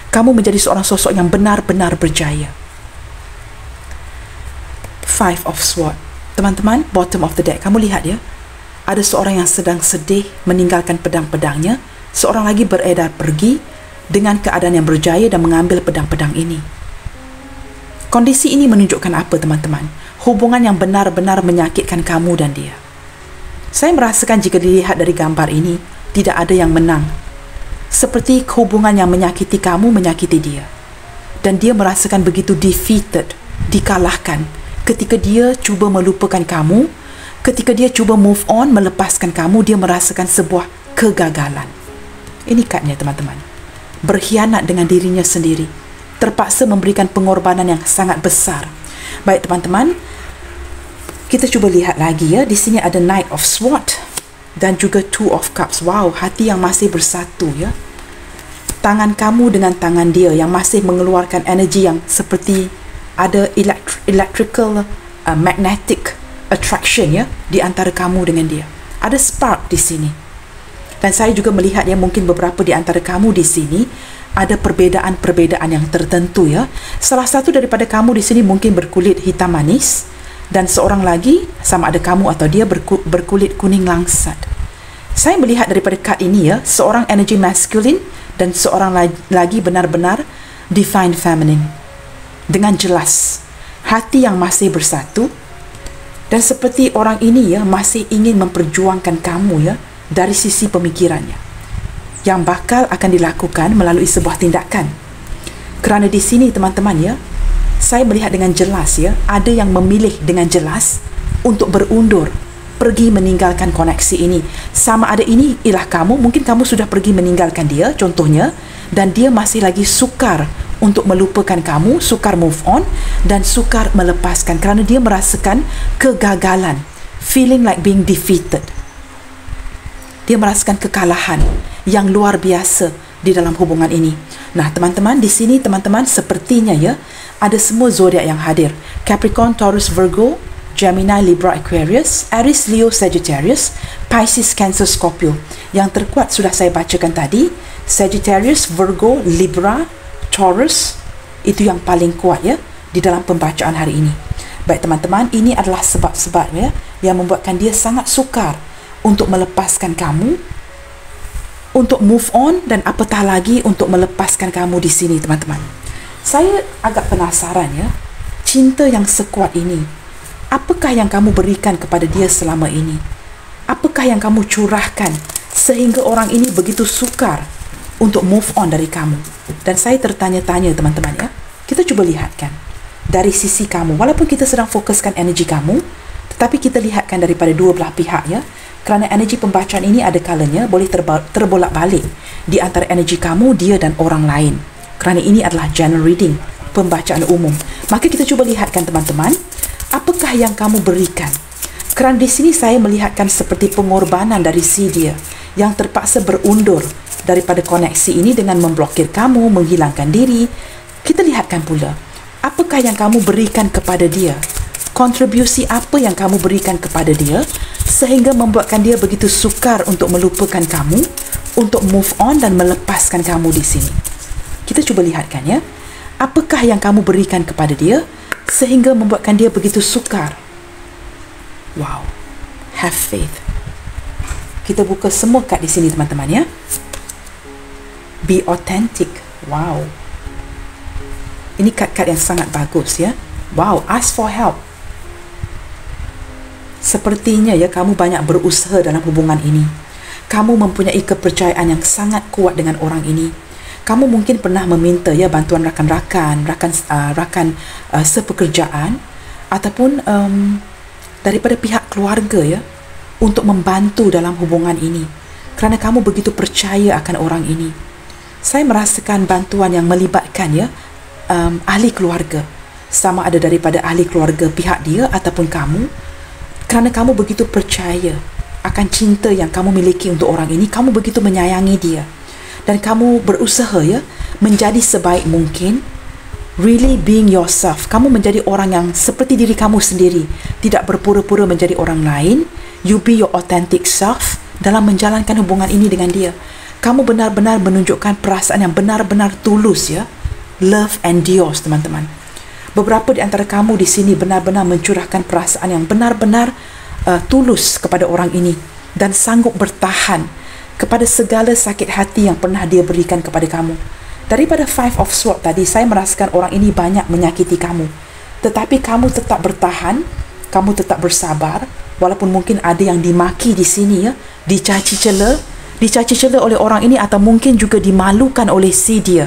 Speaker 1: Kamu menjadi seorang sosok yang benar-benar berjaya. Five of Swords. Teman-teman, bottom of the deck. Kamu lihat ya, ada seorang yang sedang sedih meninggalkan pedang-pedangnya, seorang lagi beredar pergi dengan keadaan yang berjaya dan mengambil pedang-pedang ini. Kondisi ini menunjukkan apa, teman-teman? Hubungan yang benar-benar menyakitkan kamu dan dia. Saya merasakan jika dilihat dari gambar ini, tidak ada yang menang. Seperti hubungan yang menyakiti kamu menyakiti dia. Dan dia merasakan begitu defeated, dikalahkan, ketika dia cuba melupakan kamu, ketika dia cuba move on, melepaskan kamu, dia merasakan sebuah kegagalan. Ini kadnya, teman-teman. Berkhianat dengan dirinya sendiri, terpaksa memberikan pengorbanan yang sangat besar. Baik, teman-teman, kita cuba lihat lagi ya. Di sini ada Knight of Swords dan juga Two of Cups. Wow, hati yang masih bersatu ya. Tangan kamu dengan tangan dia yang masih mengeluarkan energi yang seperti ada electrical magnetic attraction ya di antara kamu dengan dia. Ada spark di sini. Dan saya juga melihat ya, mungkin beberapa di antara kamu di sini ada perbezaan-perbezaan yang tertentu ya. Salah satu daripada kamu di sini mungkin berkulit hitam manis, dan seorang lagi, sama ada kamu atau dia, berkulit kuning langsat. Saya melihat daripada kad ini ya, seorang energi masculine dan seorang lagi benar-benar divine feminine. Dengan jelas, hati yang masih bersatu, dan seperti orang ini ya masih ingin memperjuangkan kamu ya dari sisi pemikirannya, yang bakal akan dilakukan melalui sebuah tindakan. Kerana di sini, teman-teman ya, saya melihat dengan jelas ya, ada yang memilih dengan jelas untuk berundur, pergi meninggalkan koneksi ini. Sama ada ini ialah kamu, mungkin kamu sudah pergi meninggalkan dia contohnya, dan dia masih lagi sukar untuk melupakan kamu, sukar move on, dan sukar melepaskan kerana dia merasakan kegagalan, feeling like being defeated. Dia merasakan kekalahan yang luar biasa di dalam hubungan ini. Nah, teman-teman, di sini teman-teman sepertinya ya ada semua zodiak yang hadir. Capricorn, Taurus, Virgo, Gemini, Libra, Aquarius, Aries, Leo, Sagittarius, Pisces, Cancer, Scorpio. Yang terkuat sudah saya bacakan tadi. Sagittarius, Virgo, Libra, Taurus, itu yang paling kuat ya di dalam pembacaan hari ini. Baik, teman-teman, ini adalah sebab-sebab ya yang membuatkan dia sangat sukar untuk melepaskan kamu, untuk move on, dan apatah lagi untuk melepaskan kamu di sini, teman-teman. Saya agak penasaran ya, cinta yang sekuat ini, apakah yang kamu berikan kepada dia selama ini? Apakah yang kamu curahkan sehingga orang ini begitu sukar untuk move on dari kamu? Dan saya tertanya-tanya, teman-teman ya, kita cuba lihatkan dari sisi kamu, walaupun kita sedang fokuskan energi kamu, tetapi kita lihatkan daripada dua belah pihak ya. Kerana energi pembacaan ini ada kalanya boleh terbolak-balik di antara energi kamu, dia dan orang lain. Kerana ini adalah general reading, pembacaan umum. Maka kita cuba lihatkan, teman-teman, apakah yang kamu berikan. Kerana di sini saya melihatkan seperti pengorbanan dari si dia yang terpaksa berundur daripada koneksi ini dengan memblokir kamu, menghilangkan diri. Kita lihatkan pula, apakah yang kamu berikan kepada dia. Kontribusi apa yang kamu berikan kepada dia sehingga membuatkan dia begitu sukar untuk melupakan kamu, untuk move on dan melepaskan kamu di sini. Kita cuba lihatkan ya. Apakah yang kamu berikan kepada dia sehingga membuatkan dia begitu sukar? Wow. Have faith. Kita buka semua kad di sini, teman-teman ya. Be authentic. Wow. Ini kad-kad yang sangat bagus ya. Wow, ask for help. Sepertinya ya kamu banyak berusaha dalam hubungan ini. Kamu mempunyai kepercayaan yang sangat kuat dengan orang ini. Kamu mungkin pernah meminta ya bantuan rakan sepekerjaan ataupun daripada pihak keluarga ya untuk membantu dalam hubungan ini. Kerana kamu begitu percaya akan orang ini. Saya merasakan bantuan yang melibatkan ya ahli keluarga. Sama ada daripada ahli keluarga pihak dia ataupun kamu. Kerana kamu begitu percaya akan cinta yang kamu miliki untuk orang ini, kamu begitu menyayangi dia. Dan kamu berusaha ya menjadi sebaik mungkin, really being yourself. Kamu menjadi orang yang seperti diri kamu sendiri, tidak berpura-pura menjadi orang lain. You be your authentic self dalam menjalankan hubungan ini dengan dia. Kamu benar-benar menunjukkan perasaan yang benar-benar tulus ya. Love endures, teman-teman. Beberapa di antara kamu di sini benar-benar mencurahkan perasaan yang benar-benar tulus kepada orang ini dan sanggup bertahan kepada segala sakit hati yang pernah dia berikan kepada kamu. Daripada Five of Swords tadi, saya merasakan orang ini banyak menyakiti kamu. Tetapi kamu tetap bertahan, kamu tetap bersabar, walaupun mungkin ada yang dimaki di sini ya, dicaci cela oleh orang ini atau mungkin juga dimalukan oleh si dia.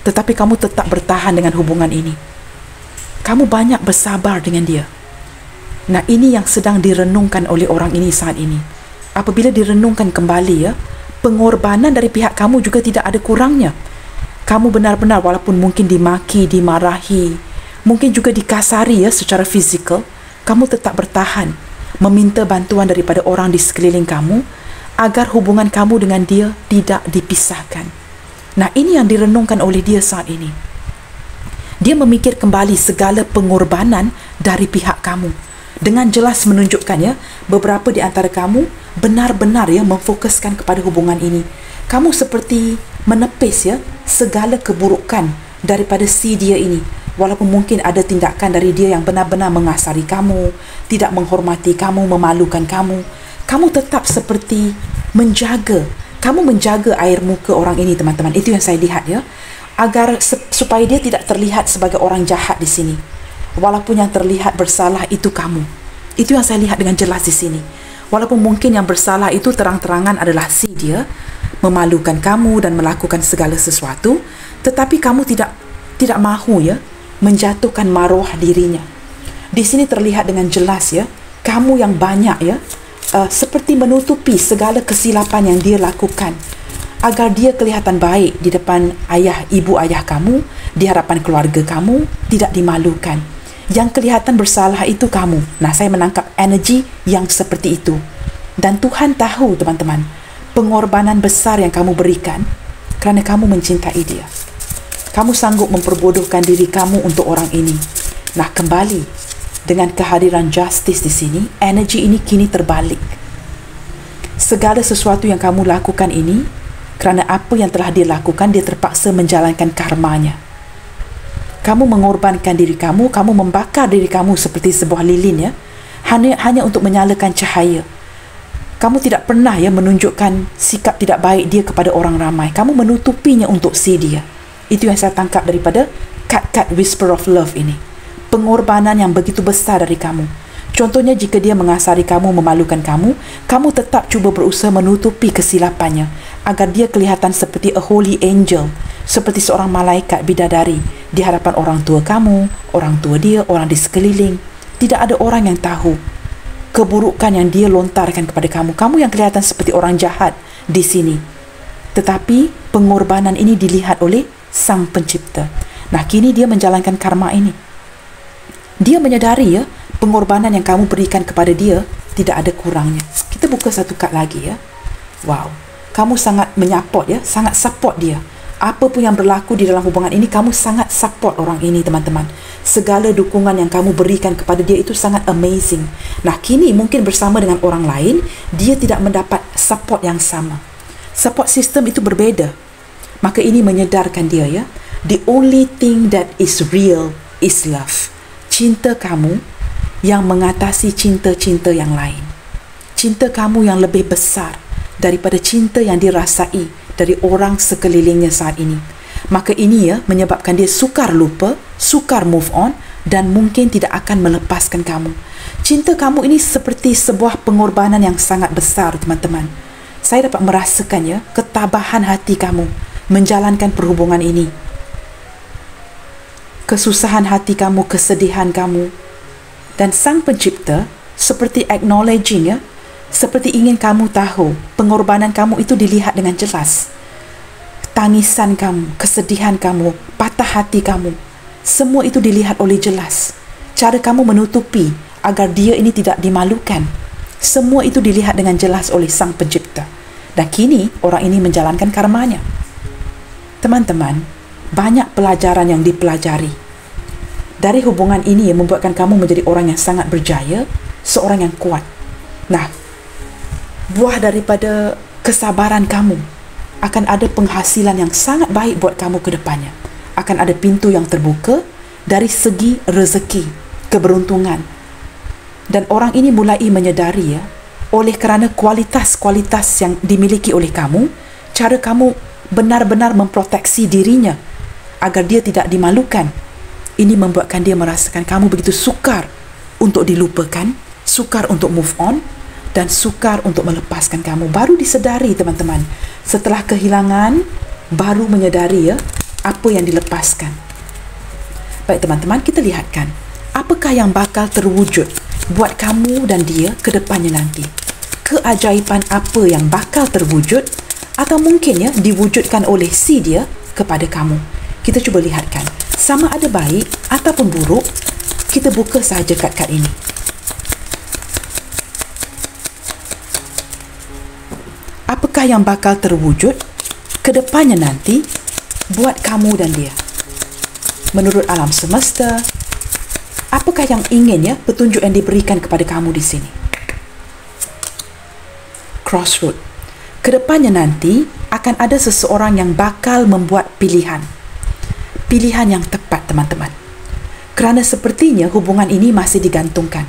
Speaker 1: Tetapi kamu tetap bertahan dengan hubungan ini. Kamu banyak bersabar dengan dia. Nah, ini yang sedang direnungkan oleh orang ini saat ini. Apabila direnungkan kembali ya, pengorbanan dari pihak kamu juga tidak ada kurangnya. Kamu benar-benar walaupun mungkin dimaki, dimarahi, mungkin juga dikasari ya secara fizikal, kamu tetap bertahan, meminta bantuan daripada orang di sekeliling kamu agar hubungan kamu dengan dia tidak dipisahkan. Nah, ini yang direnungkan oleh dia saat ini. Dia memikir kembali segala pengorbanan dari pihak kamu. Dengan jelas menunjukkan ya, beberapa di antara kamu benar-benar ya memfokuskan kepada hubungan ini. Kamu seperti menepis ya segala keburukan daripada si dia ini. Walaupun mungkin ada tindakan dari dia yang benar-benar mengasari kamu, tidak menghormati kamu, memalukan kamu, kamu tetap seperti menjaga. Kamu menjaga air muka orang ini, teman-teman. Itu yang saya lihat ya. Agar supaya dia tidak terlihat sebagai orang jahat di sini. Walaupun yang terlihat bersalah itu kamu. Itu yang saya lihat dengan jelas di sini. Walaupun mungkin yang bersalah itu terang-terangan adalah si dia, memalukan kamu dan melakukan segala sesuatu, tetapi kamu tidak mahu ya menjatuhkan maruah dirinya. Di sini terlihat dengan jelas ya, kamu yang banyak ya seperti menutupi segala kesilapan yang dia lakukan agar dia kelihatan baik di depan ibu ayah kamu, di hadapan keluarga kamu, tidak dimalukan. Yang kelihatan bersalah itu kamu. Nah, saya menangkap energi yang seperti itu. Dan Tuhan tahu, teman-teman, pengorbanan besar yang kamu berikan kerana kamu mencintai dia. Kamu sanggup memperbodohkan diri kamu untuk orang ini. Nah, kembali dengan kehadiran justice di sini, energi ini kini terbalik. Segala sesuatu yang kamu lakukan ini, kerana apa yang telah dia lakukan, dia terpaksa menjalankan karmanya. Kamu mengorbankan diri kamu, kamu membakar diri kamu seperti sebuah lilin ya, hanya untuk menyalakan cahaya. Kamu tidak pernah ya menunjukkan sikap tidak baik dia kepada orang ramai. Kamu menutupinya untuk si dia. Itu yang saya tangkap daripada kad-kad Whisper of Love ini. Pengorbanan yang begitu besar dari kamu. Contohnya jika dia mengasari kamu, memalukan kamu, kamu tetap cuba berusaha menutupi kesilapannya agar dia kelihatan seperti a holy angel, seperti seorang malaikat bidadari di hadapan orang tua kamu, orang tua dia, orang di sekeliling. Tidak ada orang yang tahu keburukan yang dia lontarkan kepada kamu. Kamu yang kelihatan seperti orang jahat di sini. Tetapi pengorbanan ini dilihat oleh Sang Pencipta. Nah, kini dia menjalankan karma ini. Dia menyadari ya, pengorbanan yang kamu berikan kepada dia tidak ada kurangnya. Kita buka satu kad lagi ya. Wow, kamu sangat menyapot ya, sangat support dia. Apa pun yang berlaku di dalam hubungan ini, kamu sangat support orang ini, teman-teman. Segala dukungan yang kamu berikan kepada dia itu sangat amazing. Nah, kini mungkin bersama dengan orang lain, dia tidak mendapat support yang sama. Support system itu berbeza. Maka ini menyedarkan dia ya, the only thing that is real is love. Cinta kamu yang mengatasi cinta-cinta yang lain. Cinta kamu yang lebih besar daripada cinta yang dirasai dari orang sekelilingnya saat ini. Maka ini ya menyebabkan dia sukar lupa, sukar move on dan mungkin tidak akan melepaskan kamu. Cinta kamu ini seperti sebuah pengorbanan yang sangat besar, teman-teman. Saya dapat merasakan ya ketabahan hati kamu menjalankan perhubungan ini. Kesusahan hati kamu, kesedihan kamu. Dan Sang Pencipta seperti acknowledging ya, seperti ingin kamu tahu pengorbanan kamu itu dilihat dengan jelas. Tangisan kamu, kesedihan kamu, patah hati kamu, semua itu dilihat oleh jelas. Cara kamu menutupi agar dia ini tidak dimalukan, semua itu dilihat dengan jelas oleh Sang Pencipta. Dan kini orang ini menjalankan karmanya. Teman-teman, banyak pelajaran yang dipelajari dari hubungan ini yang membuatkan kamu menjadi orang yang sangat berjaya, seorang yang kuat. Nah, buah daripada kesabaran kamu akan ada penghasilan yang sangat baik buat kamu ke depannya. Akan ada pintu yang terbuka dari segi rezeki, keberuntungan. Dan orang ini mulai menyedari ya, oleh kerana kualitas-kualitas yang dimiliki oleh kamu, cara kamu benar-benar memproteksi dirinya agar dia tidak dimalukan. Ini membuatkan dia merasakan kamu begitu sukar untuk dilupakan, sukar untuk move on, dan sukar untuk melepaskan kamu. Baru disedari, teman-teman. Setelah kehilangan, baru menyedari ya, apa yang dilepaskan. Baik teman-teman, kita lihatkan apakah yang bakal terwujud buat kamu dan dia ke depannya nanti. Keajaiban apa yang bakal terwujud atau mungkin ya diwujudkan oleh si dia kepada kamu. Kita cuba lihatkan. Sama ada baik ataupun buruk, kita buka sahaja kad-kad ini. Apakah yang bakal terwujud ke depannya nanti buat kamu dan dia? Menurut alam semesta, apakah yang ingin ya petunjuk yang diberikan kepada kamu di sini? Crossroad. Kedepannya nanti akan ada seseorang yang bakal membuat pilihan. Pilihan yang tepat, teman-teman. Kerana sepertinya hubungan ini masih digantungkan.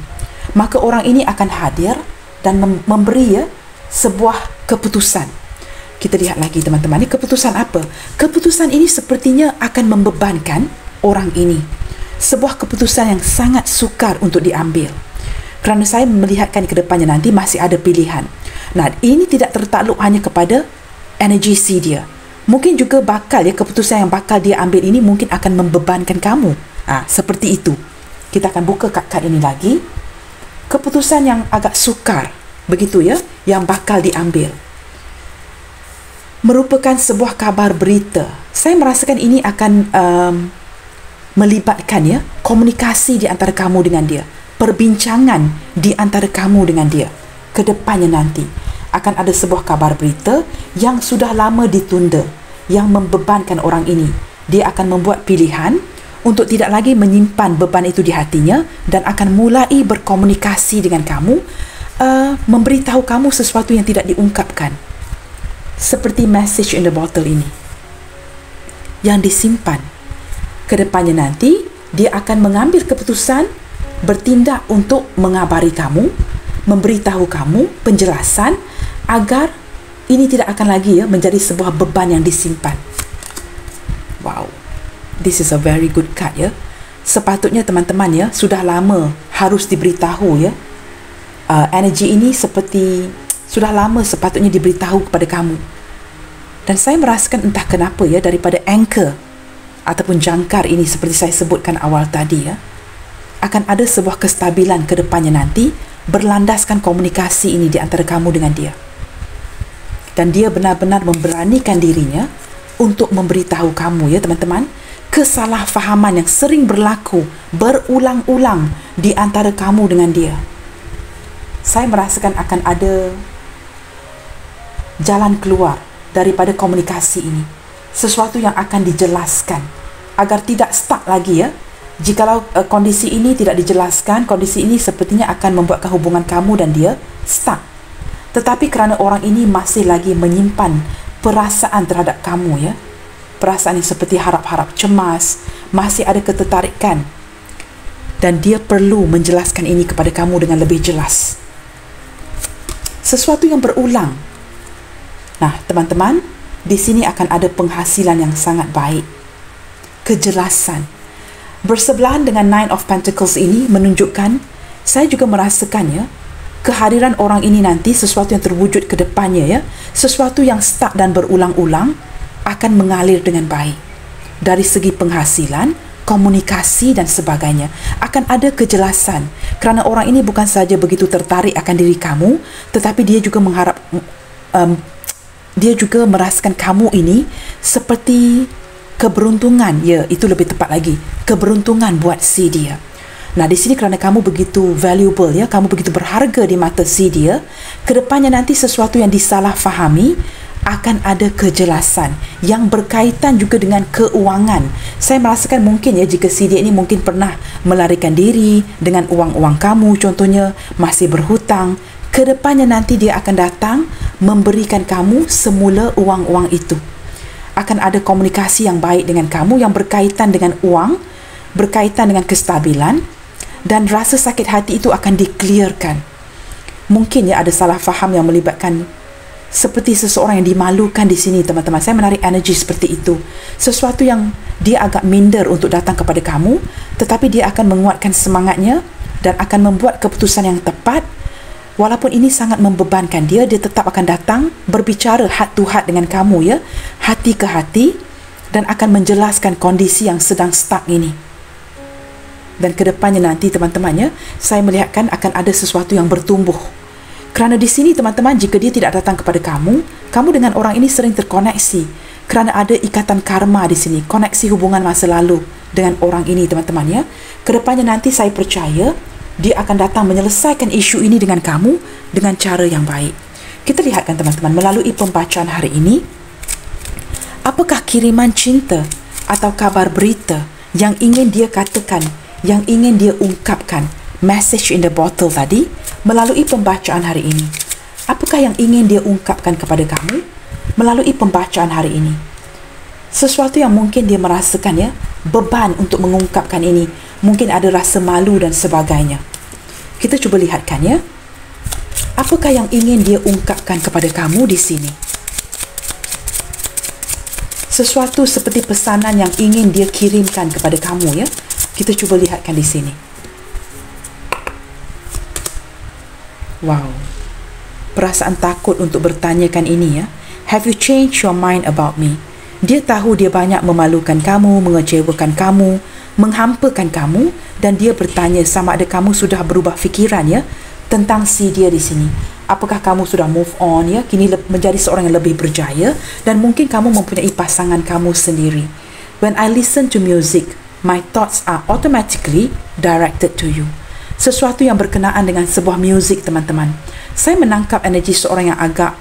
Speaker 1: Maka orang ini akan hadir dan memberi ya sebuah keputusan. Kita lihat lagi, teman-teman. Ini keputusan apa? Keputusan ini sepertinya akan membebankan orang ini. Sebuah keputusan yang sangat sukar untuk diambil. Kerana saya melihatkan ke depannya nanti masih ada pilihan. Nah, ini tidak tertakluk hanya kepada energi si dia. Mungkin juga bakal ya keputusan yang bakal dia ambil ini mungkin akan membebankan kamu. Seperti itu. Kita akan buka kad-kad ini lagi. Keputusan yang agak sukar, begitu ya, yang bakal diambil. Merupakan sebuah kabar berita. Saya merasakan ini akan melibatkan ya komunikasi di antara kamu dengan dia. Perbincangan di antara kamu dengan dia. Kedepannya nanti akan ada sebuah kabar berita yang sudah lama ditunda, yang membebankan orang ini. Dia akan membuat pilihan untuk tidak lagi menyimpan beban itu di hatinya dan akan mulai berkomunikasi dengan kamu, memberitahu kamu sesuatu yang tidak diungkapkan. Seperti message in the bottle ini yang disimpan. Kedepannya nanti dia akan mengambil keputusan bertindak untuk mengabari kamu, memberitahu kamu penjelasan agar ini tidak akan lagi ya menjadi sebuah beban yang disimpan. Wow, this is a very good card ya. Sepatutnya teman-teman ya sudah lama harus diberitahu ya. Energi ini seperti sudah lama sepatutnya diberitahu kepada kamu. Dan saya merasakan entah kenapa ya daripada anchor ataupun jangkar ini seperti saya sebutkan awal tadi ya, akan ada sebuah kestabilan ke depannya nanti berlandaskan komunikasi ini di antara kamu dengan dia. Dan dia benar-benar memberanikan dirinya untuk memberitahu kamu ya teman-teman, kesalahfahaman yang sering berlaku berulang-ulang di antara kamu dengan dia. Saya merasakan akan ada jalan keluar daripada komunikasi ini. Sesuatu yang akan dijelaskan agar tidak stuck lagi ya. Jikalau kondisi ini tidak dijelaskan, kondisi ini sepertinya akan membuatkan hubungan kamu dan dia stuck. Tetapi kerana orang ini masih lagi menyimpan perasaan terhadap kamu ya, perasaan yang seperti harap-harap cemas, masih ada ketertarikan, dan dia perlu menjelaskan ini kepada kamu dengan lebih jelas. Sesuatu yang berulang. Nah teman-teman, Di sini akan ada penghasilan yang sangat baik. Kejelasan. Bersebelahan dengan Nine of Pentacles ini menunjukkan, saya juga merasakannya, kehadiran orang ini nanti sesuatu yang terwujud ke depannya, ya, sesuatu yang stuck dan berulang-ulang akan mengalir dengan baik. Dari segi penghasilan, komunikasi dan sebagainya, akan ada kejelasan, kerana orang ini bukan saja begitu tertarik akan diri kamu, tetapi dia juga dia juga merasakan kamu ini seperti keberuntungan. Ya, itu lebih tepat lagi, keberuntungan buat si dia. Nah, di sini kerana kamu begitu valuable, ya, kamu begitu berharga di mata si dia, kedepannya nanti sesuatu yang disalahfahami akan ada kejelasan yang berkaitan juga dengan keuangan. Saya merasakan mungkin, ya, jika si dia ini mungkin pernah melarikan diri dengan uang-uang kamu, contohnya masih berhutang, kedepannya nanti dia akan datang memberikan kamu semula uang-uang itu. Akan ada komunikasi yang baik dengan kamu yang berkaitan dengan uang, berkaitan dengan kestabilan, dan rasa sakit hati itu akan di-clearkan. Mungkin, ya, ada salah faham yang melibatkan seperti seseorang yang dimalukan di sini, teman-teman. Saya menarik energi seperti itu. Sesuatu yang dia agak minder untuk datang kepada kamu, tetapi dia akan menguatkan semangatnya dan akan membuat keputusan yang tepat. Walaupun ini sangat membebankan dia, dia tetap akan datang berbicara heart to heart dengan kamu, ya, hati ke hati, dan akan menjelaskan kondisi yang sedang stuck ini. Dan kedepannya nanti, teman-teman, ya, saya melihatkan akan ada sesuatu yang bertumbuh. Kerana di sini, teman-teman, jika dia tidak datang kepada kamu, kamu dengan orang ini sering terkoneksi. Kerana ada ikatan karma di sini, koneksi hubungan masa lalu dengan orang ini, teman-teman, ya. Kedepannya nanti saya percaya dia akan datang menyelesaikan isu ini dengan kamu dengan cara yang baik. Kita lihatkan, teman-teman, melalui pembacaan hari ini, apakah kiriman cinta atau kabar berita yang ingin dia katakan, yang ingin dia ungkapkan, message in the bottle tadi, melalui pembacaan hari ini. Apakah yang ingin dia ungkapkan kepada kamu melalui pembacaan hari ini? Sesuatu yang mungkin dia merasakan, ya, beban untuk mengungkapkan ini. Mungkin ada rasa malu dan sebagainya. Kita cuba lihatkan, ya. Apakah yang ingin dia ungkapkan kepada kamu di sini? Sesuatu seperti pesanan yang ingin dia kirimkan kepada kamu, ya. Kita cuba lihatkan di sini. Wow. Perasaan takut untuk bertanyakan ini, ya. Have you changed your mind about me? Dia tahu dia banyak memalukan kamu, mengecewakan kamu, menghampakan kamu, dan dia bertanya sama ada kamu sudah berubah fikiran, ya, tentang si dia di sini. Apakah kamu sudah move on, ya, kini menjadi seorang yang lebih berjaya, dan mungkin kamu mempunyai pasangan kamu sendiri. When I listen to music, my thoughts are automatically directed to you. Sesuatu yang berkenaan dengan sebuah music, teman-teman. Saya menangkap energi seorang yang agak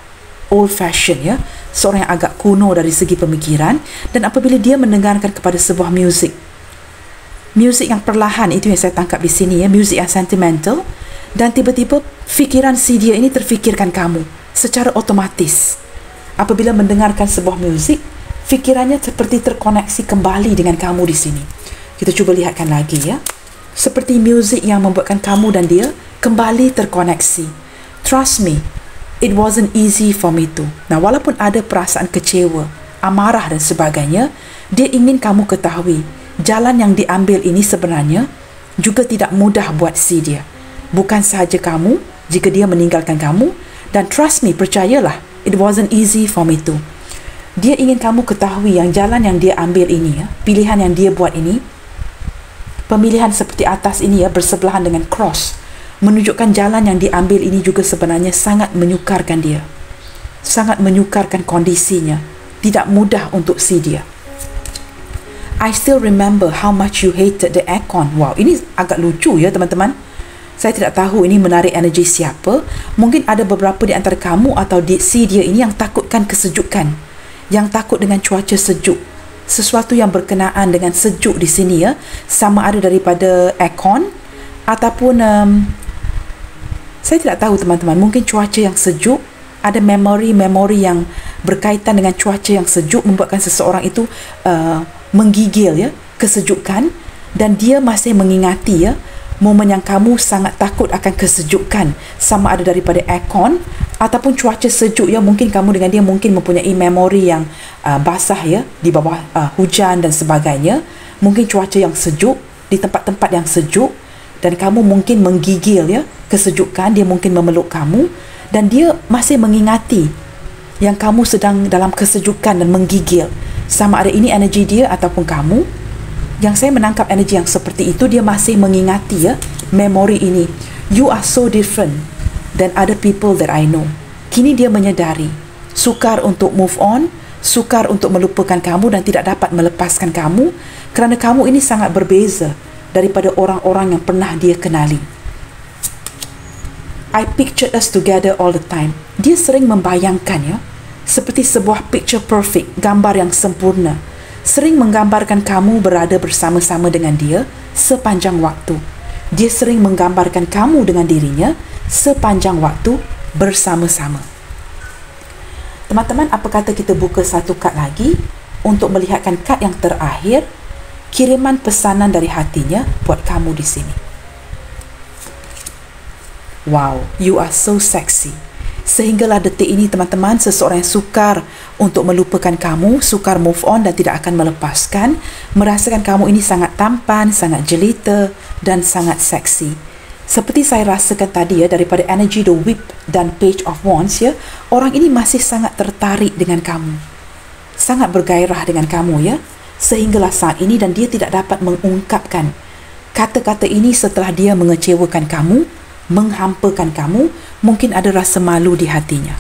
Speaker 1: old fashion, ya, seorang yang agak kuno dari segi pemikiran, dan apabila dia mendengarkan kepada sebuah music yang perlahan, itu yang saya tangkap di sini, ya, music yang sentimental, dan tiba-tiba fikiran si dia ini terfikirkan kamu secara otomatis. Apabila mendengarkan sebuah music, fikirannya seperti terkoneksi kembali dengan kamu di sini. Kita cuba lihatkan lagi, ya. Seperti music yang membuatkan kamu dan dia kembali terkoneksi. Trust me, it wasn't easy for me too. Nah, walaupun ada perasaan kecewa, amarah dan sebagainya, dia ingin kamu ketahui jalan yang diambil ini sebenarnya juga tidak mudah buat si dia. Bukan sahaja kamu, jika dia meninggalkan kamu, dan trust me, percayalah, it wasn't easy for me too. Dia ingin kamu ketahui yang jalan yang dia ambil ini, ya, pilihan yang dia buat ini, pemilihan seperti atas ini, ya, bersebelahan dengan cross, menunjukkan jalan yang diambil ini juga sebenarnya sangat menyukarkan dia, sangat menyukarkan kondisinya, tidak mudah untuk si dia. I still remember how much you hated the aircon. Wow, ini agak lucu, ya, teman-teman. Saya tidak tahu ini menarik energi siapa. Mungkin ada beberapa di antara kamu atau si dia ini yang takutkan kesejukan, yang takut dengan cuaca sejuk. Sesuatu yang berkenaan dengan sejuk di sini, ya, sama ada daripada aircon ataupun saya tidak tahu, teman-teman. Mungkin cuaca yang sejuk, ada memori-memori yang berkaitan dengan cuaca yang sejuk membuatkan seseorang itu menggigil, ya, kesejukan, dan dia masih mengingati, ya, momen yang kamu sangat takut akan kesejukan, sama ada daripada aircon ataupun cuaca sejuk ya. Mungkin kamu dengan dia mungkin mempunyai memori yang basah ya, di bawah hujan dan sebagainya. Mungkin cuaca yang sejuk, di tempat-tempat yang sejuk, dan kamu mungkin menggigil ya, kesejukan. Dia mungkin memeluk kamu dan dia masih mengingati yang kamu sedang dalam kesejukan dan menggigil. Sama ada ini energi dia ataupun kamu. Yang saya menangkap energi yang seperti itu, dia masih mengingati ya, memori ini. You are so different than other people that I know. Kini dia menyedari, sukar untuk move on, sukar untuk melupakan kamu dan tidak dapat melepaskan kamu kerana kamu ini sangat berbeza daripada orang-orang yang pernah dia kenali. I pictured us together all the time. Dia sering membayangkan ya, seperti sebuah picture perfect, gambar yang sempurna. Sering menggambarkan kamu berada bersama-sama dengan dia sepanjang waktu. Dia sering menggambarkan kamu dengan dirinya sepanjang waktu bersama-sama. Teman-teman, apa kata kita buka satu kad lagi untuk melihatkan kad yang terakhir, kiriman pesanan dari hatinya buat kamu di sini. Wow, you are so sexy. Sehinggalah detik ini teman-teman, seseorang yang sukar untuk melupakan kamu, sukar move on dan tidak akan melepaskan, merasakan kamu ini sangat tampan, sangat jelita dan sangat seksi. Seperti saya rasakan tadi ya, daripada energy the whip dan page of wands ya, orang ini masih sangat tertarik dengan kamu, sangat bergairah dengan kamu ya, sehinggalah saat ini, dan dia tidak dapat mengungkapkan kata-kata ini setelah dia mengecewakan kamu, menghampakan kamu. Mungkin ada rasa malu di hatinya.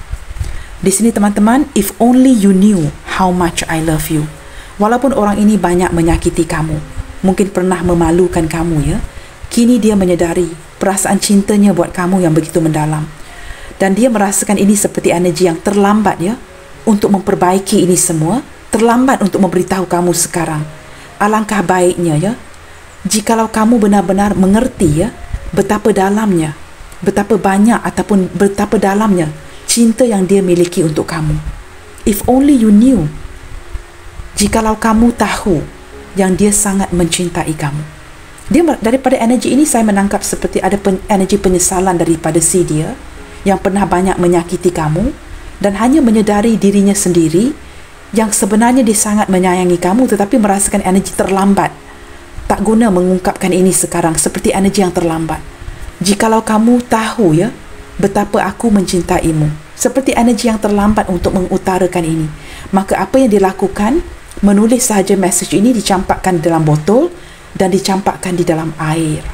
Speaker 1: Di sini teman-teman, if only you knew how much I love you. Walaupun orang ini banyak menyakiti kamu, mungkin pernah memalukan kamu ya, kini dia menyedari perasaan cintanya buat kamu yang begitu mendalam. Dan dia merasakan ini seperti energi yang terlambat ya, untuk memperbaiki ini semua, terlambat untuk memberitahu kamu sekarang. Alangkah baiknya ya, jikalau kamu benar-benar mengerti ya, betapa dalamnya, betapa banyak ataupun betapa dalamnya cinta yang dia miliki untuk kamu. If only you knew. Jikalau kamu tahu yang dia sangat mencintai kamu. Dia, daripada energi ini saya menangkap seperti ada energi penyesalan daripada si dia yang pernah banyak menyakiti kamu dan hanya menyedari dirinya sendiri yang sebenarnya dia sangat menyayangi kamu, tetapi merasakan energi terlambat. Tak guna mengungkapkan ini sekarang, seperti energi yang terlambat. Jikalau kamu tahu ya, betapa aku mencintaimu, seperti energi yang terlambat untuk mengutarakan ini. Maka apa yang dilakukan, menulis sahaja message ini, dicampakkan dalam botol dan dicampakkan di dalam air.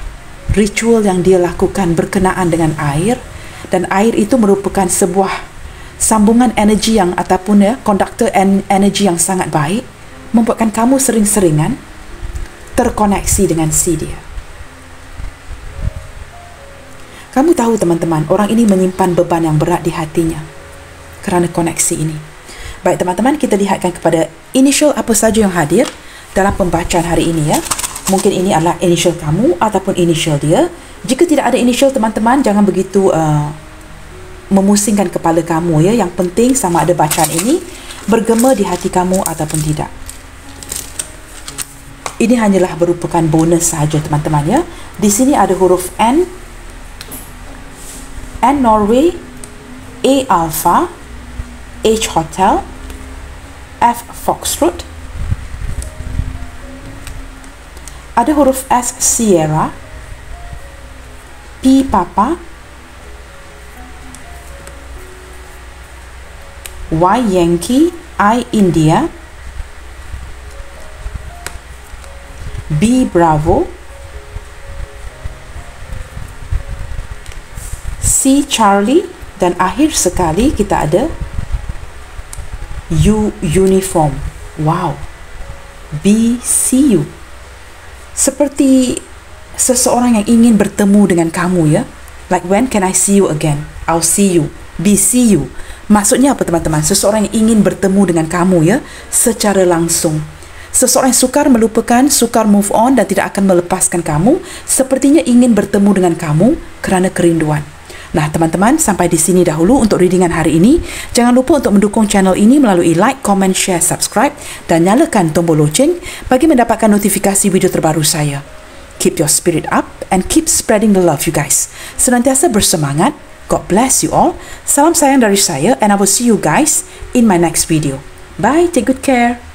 Speaker 1: Ritual yang dia lakukan berkenaan dengan air, dan air itu merupakan sebuah sambungan energi yang ataupun ya, konduktor energi yang sangat baik, membuatkan kamu sering-seringan terkoneksi dengan si dia. Kamu tahu teman-teman, orang ini menyimpan beban yang berat di hatinya kerana koneksi ini. Baik teman-teman, kita lihatkan kepada initial apa saja yang hadir dalam pembacaan hari ini ya. Mungkin ini adalah initial kamu ataupun initial dia. Jika tidak ada initial teman-teman, jangan begitu memusingkan kepala kamu ya. Yang penting sama ada bacaan ini bergema di hati kamu ataupun tidak. Ini hanyalah merupakan bonus sahaja teman-teman ya. Di sini ada huruf N Norway, A Alpha, H Hotel, F Foxtrot. Ada huruf S Sierra, P Papa, Y Yankee, I India, B Bravo, C Charlie, dan akhir sekali kita ada U Uniform. Wow, B See You. Seperti seseorang yang ingin bertemu dengan kamu ya. Like, when can I see you again? I'll see you. B See You. Maksudnya apa teman-teman? Seseorang yang ingin bertemu dengan kamu ya, secara langsung. Seseorang yang sukar melupakan, sukar move on dan tidak akan melepaskan kamu, sepertinya ingin bertemu dengan kamu kerana kerinduan. Nah teman-teman, sampai di sini dahulu untuk readingan hari ini. Jangan lupa untuk mendukung channel ini melalui like, comment, share, subscribe dan nyalakan tombol loceng bagi mendapatkan notifikasi video terbaru saya. Keep your spirit up and keep spreading the love, you guys. Senantiasa bersemangat. God bless you all. Salam sayang dari saya, and I will see you guys in my next video. Bye, take good care.